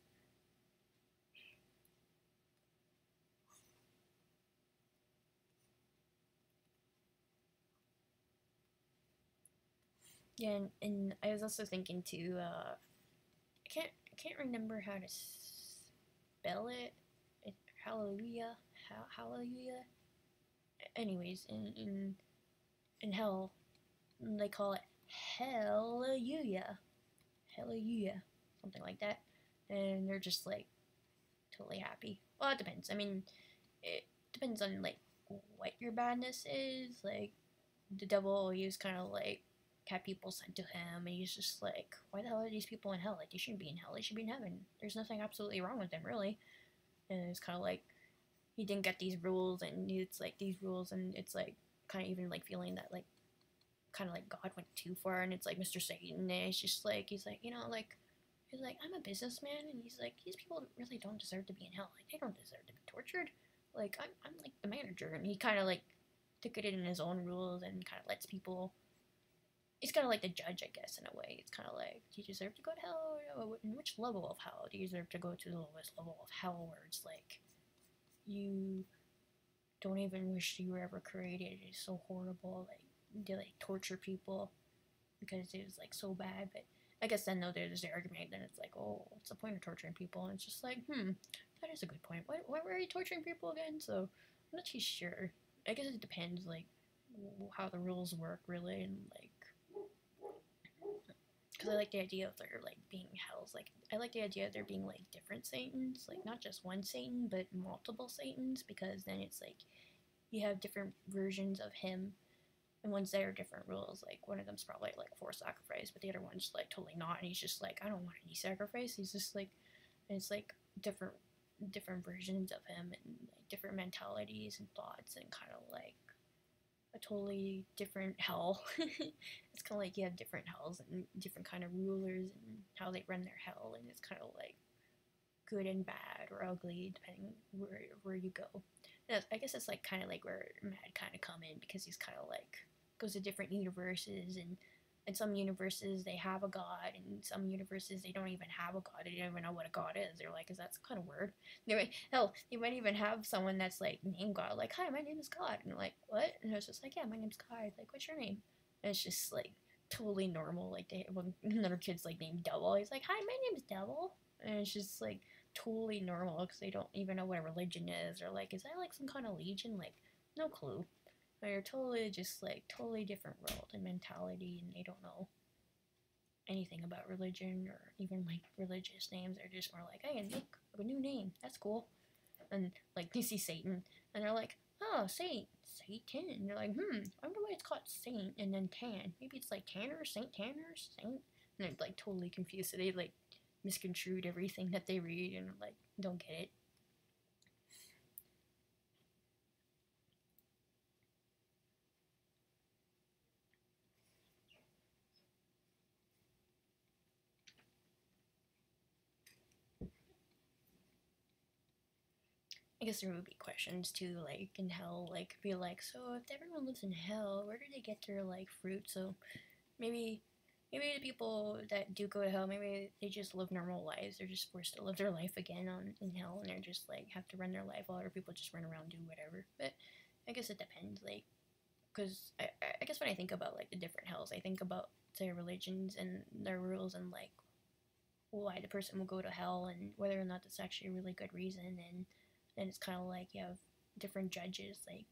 Yeah, and I was also thinking too. I can't remember how to spell it. Hallelujah, hallelujah. Anyways, in hell, they call it hallelujah, hallelujah, something like that, and they're just like totally happy. Well, it depends. I mean, it depends on like what your badness is. Like the devil always kind of like had people sent to him, and he's just like, why the hell are these people in hell? Like, they shouldn't be in hell. They should be in heaven. There's nothing absolutely wrong with them, really. And it's kind of like he didn't get these rules, and it's like these rules, and it's like kind of even like feeling that like kind of like God went too far, and it's like Mr. Satan, and it's just like he's like, you know, like he's like, I'm a businessman, and he's like, these people really don't deserve to be in hell. Like, they don't deserve to be tortured. Like, I'm like the manager, and he kind of like took it in his own rules and kind of lets people. He's kind of like the judge, I guess, in a way. It's kind of like, do you deserve to go to hell? In which level of hell do you deserve to go to the lowest level of hell, where it's like you don't even wish you were ever created? It's so horrible. Like, they like torture people because it was like so bad. But I guess then though there's the argument, then it's like, oh, what's the point of torturing people? And it's just like, that is a good point. Why were you torturing people again? So I'm not too sure. I guess it depends, like how the rules work, really, and like. Because I like the idea of there like being hells. Like, I like the idea of there being like different Satans, like not just one Satan, but multiple Satans. Because then it's like you have different versions of him, and ones that are different rules. Like one of them's probably like for sacrifice, but the other one's like totally not. And he's just like, I don't want any sacrifice. He's just like, and it's like different versions of him, and like different mentalities and thoughts, and kind of like a totally different hell. It's kind of like you have different hells and different kind of rulers and how they run their hell, and it's kind of like good and bad or ugly depending where you go. And I guess it's like kind of like where Mad kind of come in, because he's kind of like goes to different universes, and in some universes they have a god, and in some universes they don't even have a god. They don't even know what a god is. They're like, is that kind of weird? They might even have someone that's like named God, like, hi, my name is God, and they're like, what? And it's just like, yeah, my name's God. Like, what's your name? And it's just like totally normal. Like, when another kid's like named Devil, he's like, hi, my name's Devil, and it's just like totally normal because they don't even know what a religion is, or like, is that like some kind of legion? Like, no clue. They're totally just like totally different world and mentality, and they don't know anything about religion or even like religious names. They're just more like, hey, look, a new name, that's cool. And like they see Satan, and they're like, oh, Satan. And they're like, I wonder why it's called Saint and then Tan. Maybe it's like Tanner, Saint Tanner, Saint. And they're like totally confused. So they like misconstrued everything that they read and like don't get it. I guess there would be questions too, like in hell, like be like, so if everyone lives in hell, where do they get their like fruit? So maybe maybe the people that do go to hell, maybe they just live normal lives. They're just forced to live their life again on in hell, and they're just like have to run their life while other people just run around do whatever. But I guess it depends, like, because I guess when I think about like the different hells, I think about say religions and their rules and like why the person will go to hell and whether or not that's actually a really good reason. And then it's kind of like you have different judges, like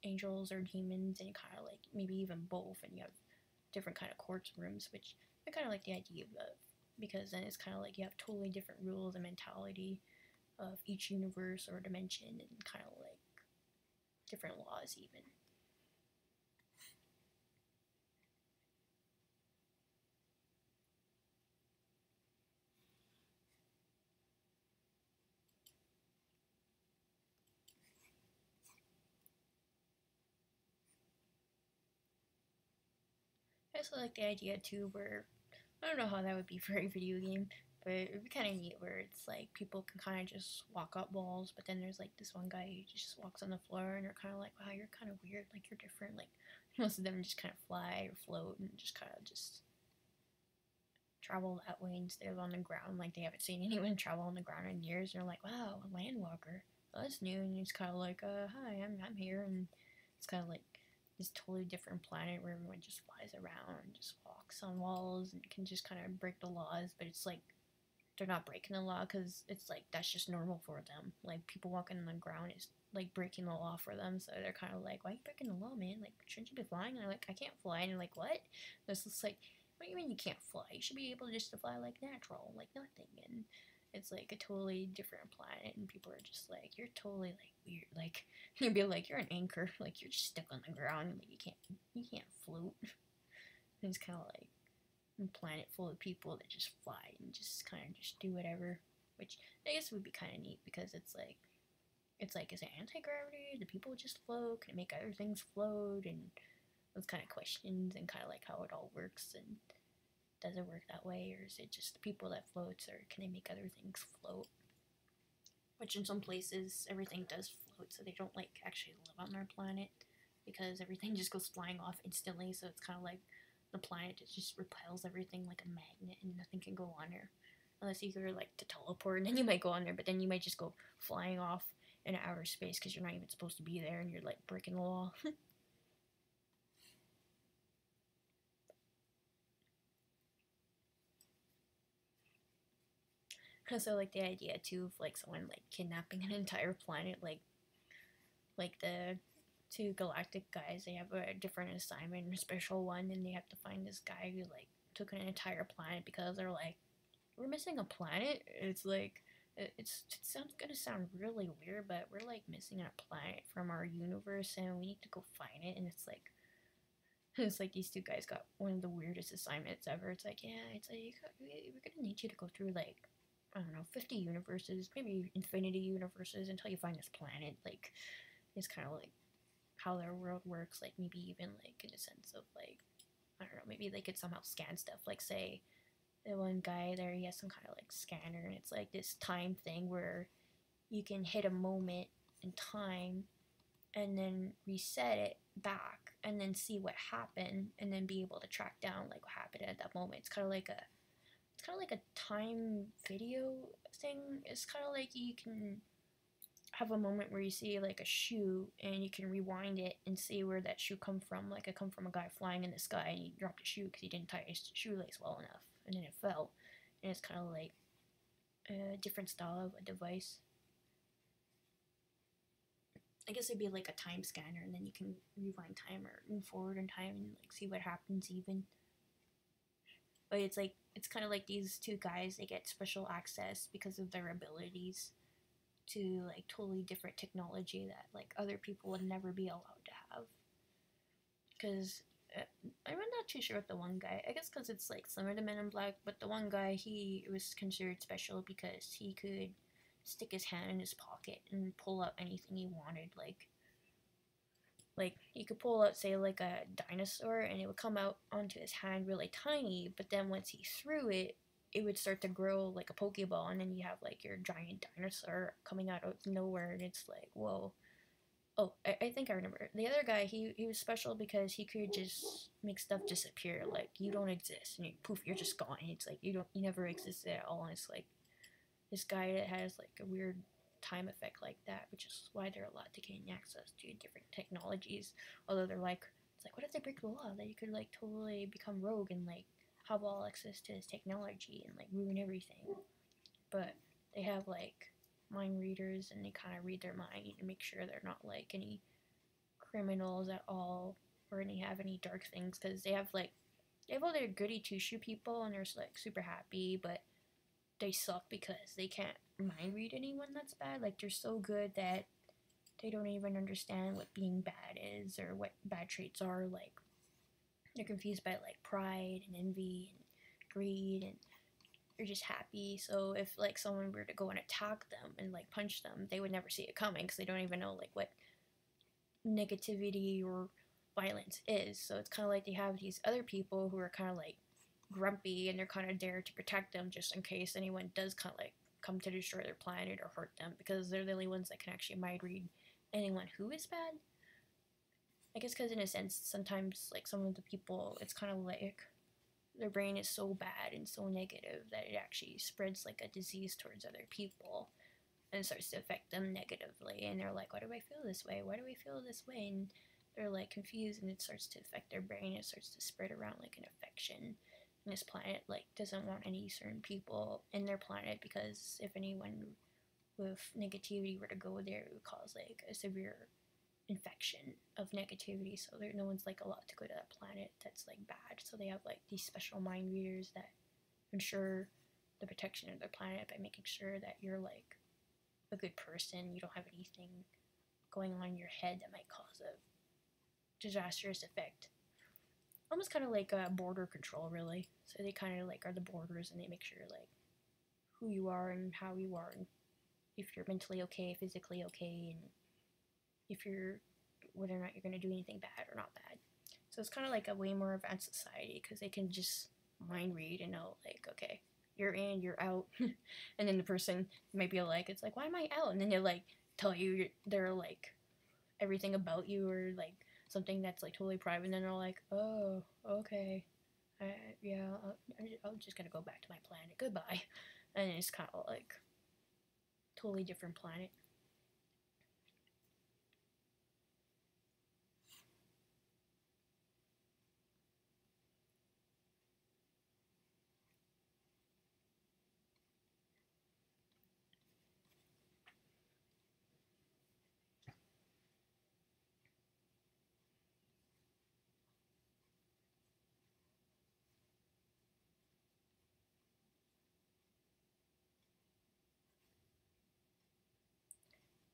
angels or demons, and kind of like maybe even both, and you have different kind of courts rooms, which I kind of like the idea of, because then it's kind of like you have totally different rules and mentality of each universe or dimension, and kind of like different laws even. I also like the idea too where I don't know how that would be for a video game, but it would be kind of neat where it's like people can kind of just walk up walls, but then there's like this one guy who just walks on the floor, and they're kind of like, wow, you're kind of weird, like you're different. Like most of them just kind of fly or float and just kind of just travel that way instead of on the ground. Like they haven't seen anyone travel on the ground in years, and they're like, wow, a land walker. Well, that's new, and it's kind of like, hi, I'm here, and it's kind of like this totally different planet where everyone just flies around and just walks on walls and can just kind of break the laws, but it's like they're not breaking the law because it's like that's just normal for them. Like people walking on the ground is like breaking the law for them, so they're kind of like, why are you breaking the law, man? Like shouldn't you be flying? And they're like, I can't fly, and they're like, what? It's just like, what do you mean you can't fly? You should be able just to fly like natural, like nothing. And it's like a totally different planet, and people are just like, you're totally like weird. Like you'd be like, you're an anchor, like you're just stuck on the ground, like you can't float. And it's kind of like a planet full of people that just fly and just kind of just do whatever, which I guess would be kind of neat because it's like is it anti-gravity? Do people just float? Can it make other things float? And those kind of questions, and kind of like how it all works, and does it work that way, or is it just the people that floats, or can they make other things float? Which in some places everything does float, so they don't like actually live on their planet because everything just goes flying off instantly. So it's kind of like the planet just repels everything like a magnet, and nothing can go on there unless you go like to teleport, and then you might go on there, but then you might just go flying off in outer space because you're not even supposed to be there, and you're like breaking the law. So like the idea too of like someone like kidnapping an entire planet, like the two galactic guys, they have a different assignment, a special one, and they have to find this guy who like took an entire planet because they're like, we're missing a planet. It's like it sounds gonna sound really weird, but we're like missing a planet from our universe, and we need to go find it. And it's like these two guys got one of the weirdest assignments ever. It's like, yeah, it's like we're gonna need you to go through like I don't know 50 universes, maybe infinity universes until you find this planet. Like it's kind of like how their world works. Like maybe even like in a sense of like I don't know, maybe they could somehow scan stuff. Like say the one guy there, he has some kind of like scanner, and it's like this time thing where you can hit a moment in time and then reset it back and then see what happened and then be able to track down like what happened at that moment. It's kind of like a time video thing. It's kind of like you can have a moment where you see like a shoe and you can rewind it and see where that shoe come from. Like it come from a guy flying in the sky and he dropped a shoe because he didn't tie his shoelace well enough, and then it fell. And it's kind of like a different style of a device. I guess it'd be like a time scanner, and then you can rewind time or move forward in time and like see what happens even. But it's like it's kind of like these two guys, they get special access because of their abilities to like totally different technology that like other people would never be allowed to have. Because I'm not too sure with the one guy. I guess because it's like similar to Men in Black, but the one guy, he was considered special because he could stick his hand in his pocket and pull out anything he wanted. Like he could pull out, say, like a dinosaur, and it would come out onto his hand really tiny. But then once he threw it, it would start to grow like a Pokeball, and then you have like your giant dinosaur coming out of nowhere, and it's like, whoa. Oh, I think I remember. The other guy, he was special because he could just make stuff disappear. Like, you don't exist, and poof, you're just gone. It's like, you never existed at all, and it's like, this guy that has, like, a weird time effect like that, which is why they're allowed to gain access to different technologies. Although they're like, it's like, what if they break the law? That you could, like, totally become rogue and, like, have all access to this technology and, like, ruin everything. But they have, like, mind readers, and they kind of read their mind and make sure they're not like any criminals at all or have any dark things, because they have all their goody two shoe people and they're like super happy, but they suck because they can't mind read anyone that's bad. Like, they're so good that they don't even understand what being bad is or what bad traits are. Like, they're confused by like pride and envy and greed, and you're just happy. So if like someone were to go and attack them and like punch them, they would never see it coming because they don't even know like what negativity or violence is. So it's kind of like they have these other people who are kind of like grumpy, and they're kind of there to protect them just in case anyone does kind of like come to destroy their planet or hurt them, because they're the only ones that can actually mind read anyone who is bad. I guess because in a sense, sometimes like some of the people, it's kind of like their brain is so bad and so negative that it actually spreads like a disease towards other people and starts to affect them negatively. And they're like, why do I feel this way? Why do I feel this way? And they're like confused, and it starts to affect their brain. It starts to spread around like an infection. And this planet like doesn't want any certain people in their planet, because if anyone with negativity were to go there, it would cause like a severe infection of negativity. So there, no one's like allowed to go to that planet that's like bad. So they have like these special mind readers that ensure the protection of their planet by making sure that you're like a good person. You don't have anything going on in your head that might cause a disastrous effect. Almost kind of like border control, really. So they kind of like are the borders, and they make sure like who you are and how you are, and if you're mentally okay, physically okay, and if you're, whether or not you're going to do anything bad or not bad. So it's kind of like a way more advanced society, because they can just mind read and know, like, okay, you're in, you're out. And then the person might be like, it's like, why am I out? And then they'll like tell you they're like everything about you, or like something that's like totally private. And then they're like, oh, okay. Yeah, I'm just going to go back to my planet. Goodbye. And it's kind of like totally different planet.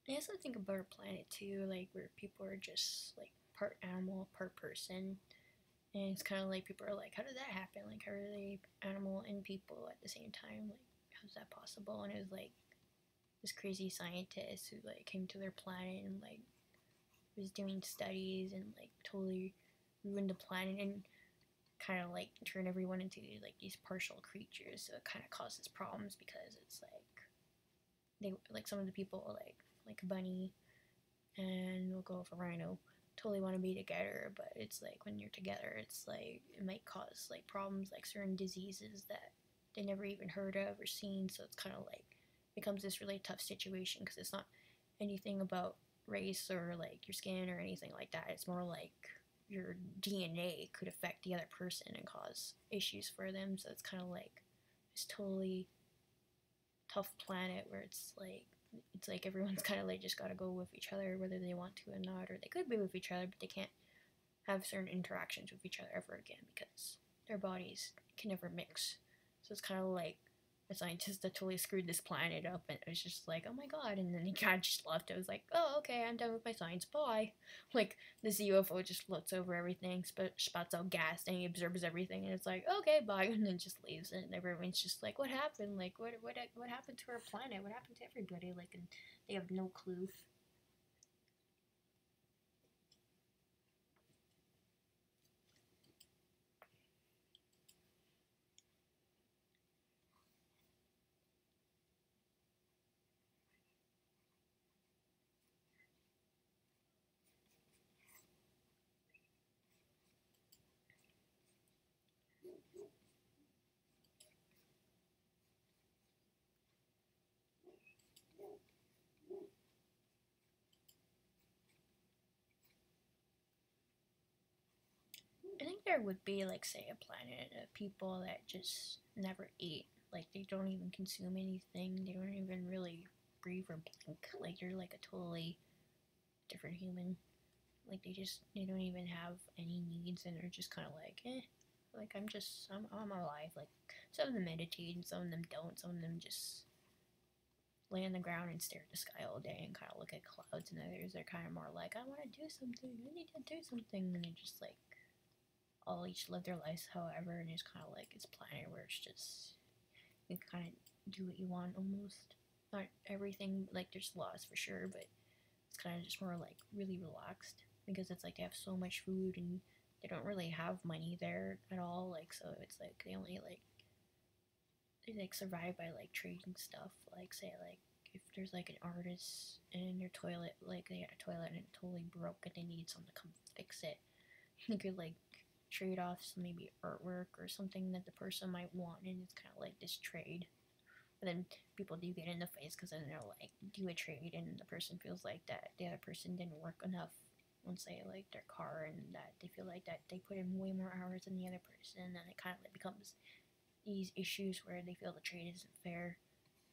I also think about our planet too, like where people are just like part animal, part person. And it's kind of like people are like, how did that happen? Like, how are they animal and people at the same time? Like, how's that possible? And it was like this crazy scientist who like came to their planet and like was doing studies and like totally ruined the planet and kind of like turned everyone into like these partial creatures. So it kind of causes problems, because it's like they like some of the people like Bunny, and we'll go for Rhino, totally want to be together, but it's like when you're together, it's like it might cause like problems, like certain diseases that they never even heard of or seen. So it's kind of like becomes this really tough situation, because it's not anything about race or like your skin or anything like that. It's more like your DNA could affect the other person and cause issues for them. So it's kind of like this totally tough planet where it's like everyone's kind of like just got to go with each other whether they want to or not, or they could be with each other but they can't have certain interactions with each other ever again because their bodies can never mix. So it's kind of like a scientist that totally screwed this planet up, and it was just like, oh my god, and then he kind of just left. It was like, oh, okay, I'm done with my science, bye. Like, this UFO just floats over everything, spouts out gas, and he absorbs everything, and it's like, okay, bye, and then just leaves, and everyone's just like, what happened? Like, what happened to our planet? What happened to everybody? Like, and they have no clue. I think there would be, like, say, a planet of people that just never eat. Like, they don't even consume anything. They don't even really breathe or blink. Like, they're like a totally different human. Like, they don't even have any needs, and they're just kind of like, eh. Like, I'm alive. Like, some of them meditate, and some of them don't. Some of them just lay on the ground and stare at the sky all day and kind of look at clouds, and others are kind of more like, I want to do something. I need to do something. And they're just like, all each live their lives however, and it's kind of like it's planet where it's just you can kind of do what you want almost. Not everything, like there's laws for sure, but it's kind of just more like really relaxed because it's like they have so much food and they don't really have money there at all. Like so, it's like they like survive by like trading stuff. Like say like if there's like an artist in their toilet, like they had a toilet and it totally broke and they need someone to come fix it, they could like trade off some maybe artwork or something that the person might want, and it's kind of like this trade. But then people do get in the face because then they'll like do a trade, and the person feels like that the other person didn't work enough on say like their car, and that they feel like that they put in way more hours than the other person, and it kind of like becomes these issues where they feel the trade isn't fair,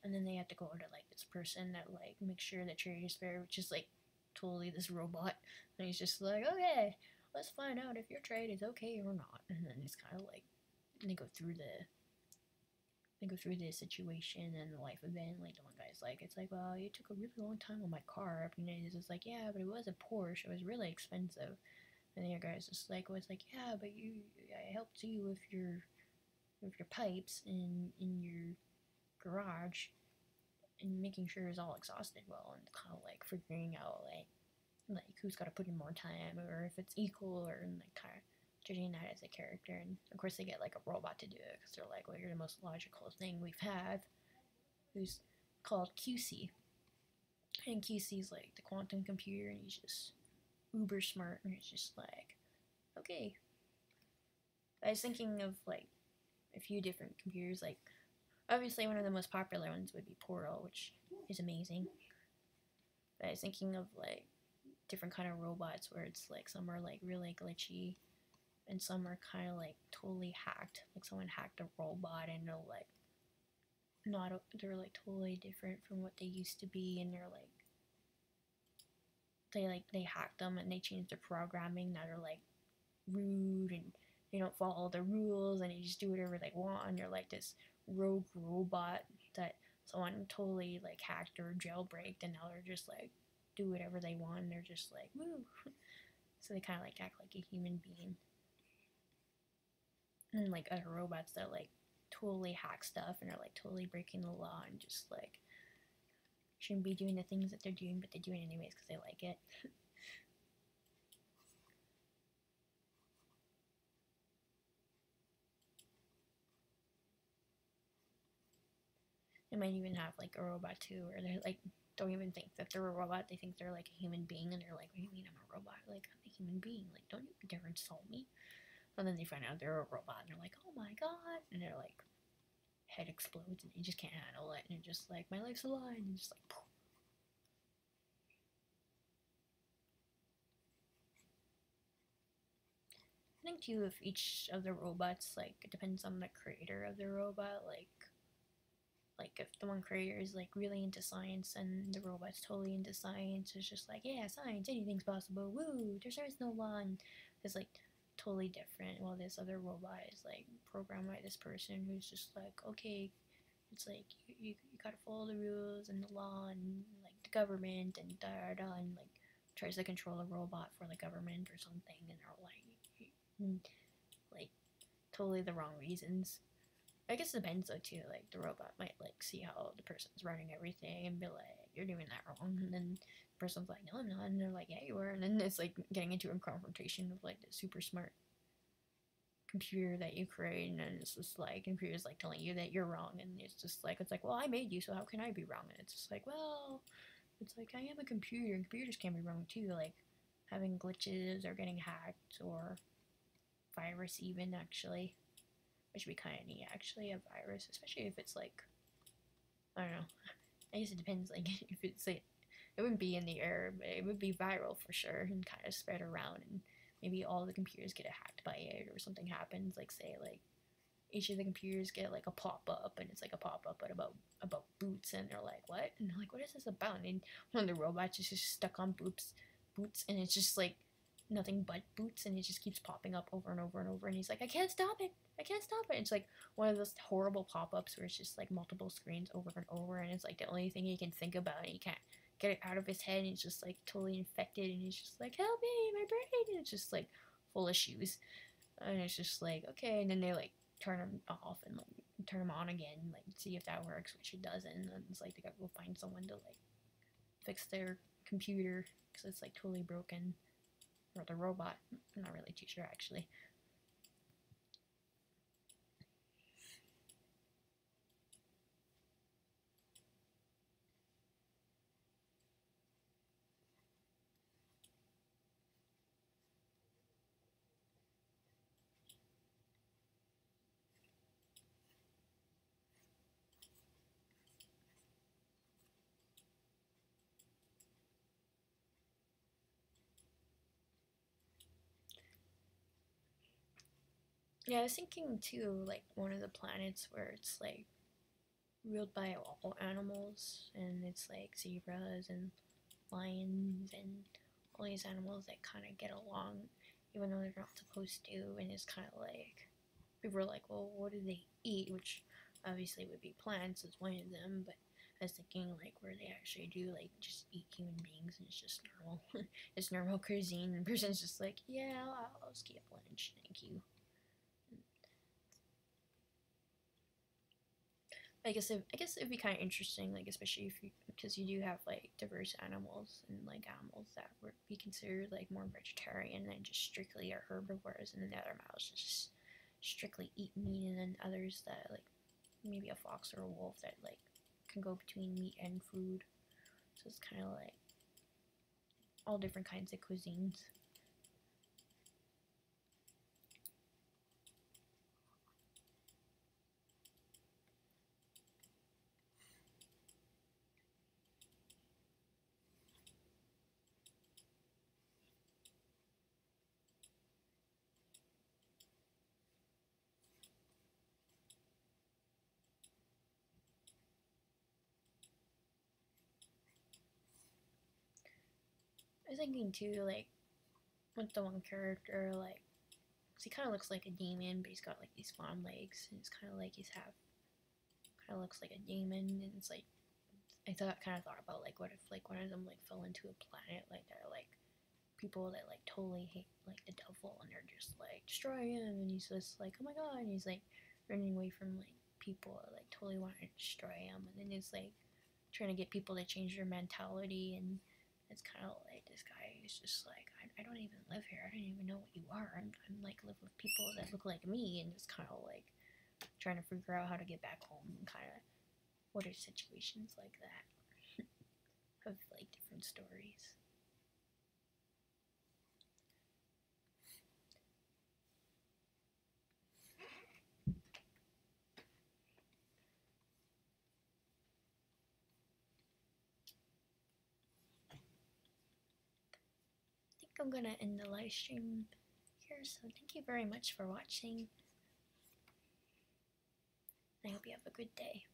and then they have to go to like this person that like makes sure the trade is fair, which is like totally this robot, and he's just like, okay, let's find out if your trade is okay or not. And then it's kind of like they go through the situation and the life event. Like the one guy's like, it's like, well, you took a really long time on my car. And it's like, yeah, but it was a Porsche. It was really expensive. And the other guy's just like, well, it's like, yeah, but I helped you with your pipes in your garage and making sure it's all exhausted well, and kind of like figuring out like who's got to put in more time or if it's equal, or and like kind of judging that as a character. And of course they get like a robot to do it because they're like, well, you're the most logical thing we've had, who's called QC, and QC's like the quantum computer, and he's just uber smart, and it's just like, okay. I was thinking of like a few different computers. Like obviously one of the most popular ones would be Portal, which is amazing. But I was thinking of like different kind of robots where it's like some are like really glitchy and some are kind of like totally hacked. Like someone hacked a robot and they're like totally different from what they used to be, and they hacked them and they changed their programming that are like rude, and they don't follow the rules and they just do whatever they want, and they're like this rogue robot that someone totally like hacked or jailbreaked, and now they're just like do whatever they want, and they're just like woo. So they kind of like act like a human being. And like other robots that like totally hack stuff and are like totally breaking the law and just like shouldn't be doing the things that they're doing, but they do it anyways because they like it. They might even have like a robot too, where they're like don't even think that they're a robot. They think they're like a human being, and they're like, "What do you mean I'm a robot? Like I'm a human being. Like don't you dare insult me." And then they find out they're a robot, and they're like, "Oh my god!" And they're like, head explodes, and they just can't handle it, and they're just like, "My life's a lie," and just like. Poof. I think too, if each of the robots like it depends on the creator of the robot, like if the one creator is like really into science and the robot's totally into science, it's just like, yeah, science, anything's possible, woo, there is no law, and it's like totally different. While this other robot is like programmed by this person who's just like, okay, it's like you gotta follow the rules and the law and like the government and da da da, and like tries to control a robot for the government or something, and they're like totally the wrong reasons. I guess it depends though too. Like the robot might like see how the person's running everything and be like, "You're doing that wrong," and then the person's like, "No, I'm not," and they're like, "Yeah, you are," and then it's like getting into a confrontation with like the super smart computer that you create, and then it's just like computer's like telling you that you're wrong, and it's like, well, I made you, so how can I be wrong? And it's just like, well, it's like I am a computer, and computers can be wrong too, like having glitches or getting hacked or virus even actually, which would be kind of neat actually, a virus, especially if it's like, I don't know, I guess it depends, like if it's like, it wouldn't be in the air, but it would be viral for sure and kind of spread around, and maybe all the computers get hacked by it or something happens, like say like each of the computers get like a pop-up, and it's like a pop-up but about boots, and they're like, what? And they're like, what is this about? And one of the robots is just stuck on boots, and it's just like nothing but boots, and it just keeps popping up over and over and over, and he's like, I can't stop it, it's like one of those horrible pop-ups where it's just like multiple screens over and over, and it's like the only thing he can think about, and he can't get it out of his head, and he's just like totally infected, and he's just like, help me, my brain, and it's just like full of shoes, and it's just like, okay, and then they like turn them off and like turn them on again, like see if that works, which it doesn't, and it's like they gotta go find someone to like fix their computer because it's like totally broken, or the robot. I'm not really too sure actually. Yeah, I was thinking too, like one of the planets where it's like ruled by all animals, and it's like zebras and lions and all these animals that kind of get along even though they're not supposed to, and it's kind of like people are like, well, what do they eat? Which obviously would be plants as one of them, but I was thinking like where they actually do like just eat human beings, and it's just normal. It's normal cuisine, and the person's just like, yeah, I'll skip lunch, thank you. I guess it'd be kind of interesting, like especially if you, because you do have like diverse animals, and like animals that would be considered like more vegetarian than just strictly are herbivores, and then the other mammals just strictly eat meat, and then others that like maybe a fox or a wolf that like can go between meat and food. So it's kind of like all different kinds of cuisines. I was thinking too, like with the one character, like 'cause he kind of looks like a demon, but he's got like these fawn legs, and it's kind of like he's half, kind of looks like a demon, and it's like I thought about like what if like one of them like fell into a planet like that are like people that like totally hate like the devil, and they're just like destroy him, and he's just like, oh my god, and he's like running away from like people that like totally want to destroy him, and then he's like trying to get people to change their mentality, and it's kind of like this guy is just like, I don't even live here, I don't even know what you are, I'm like live with people that look like me, and it's kind of like trying to figure out how to get back home, and kind of what are situations like that of like different stories. I think I'm gonna end the live stream here, so thank you very much for watching. I hope you have a good day.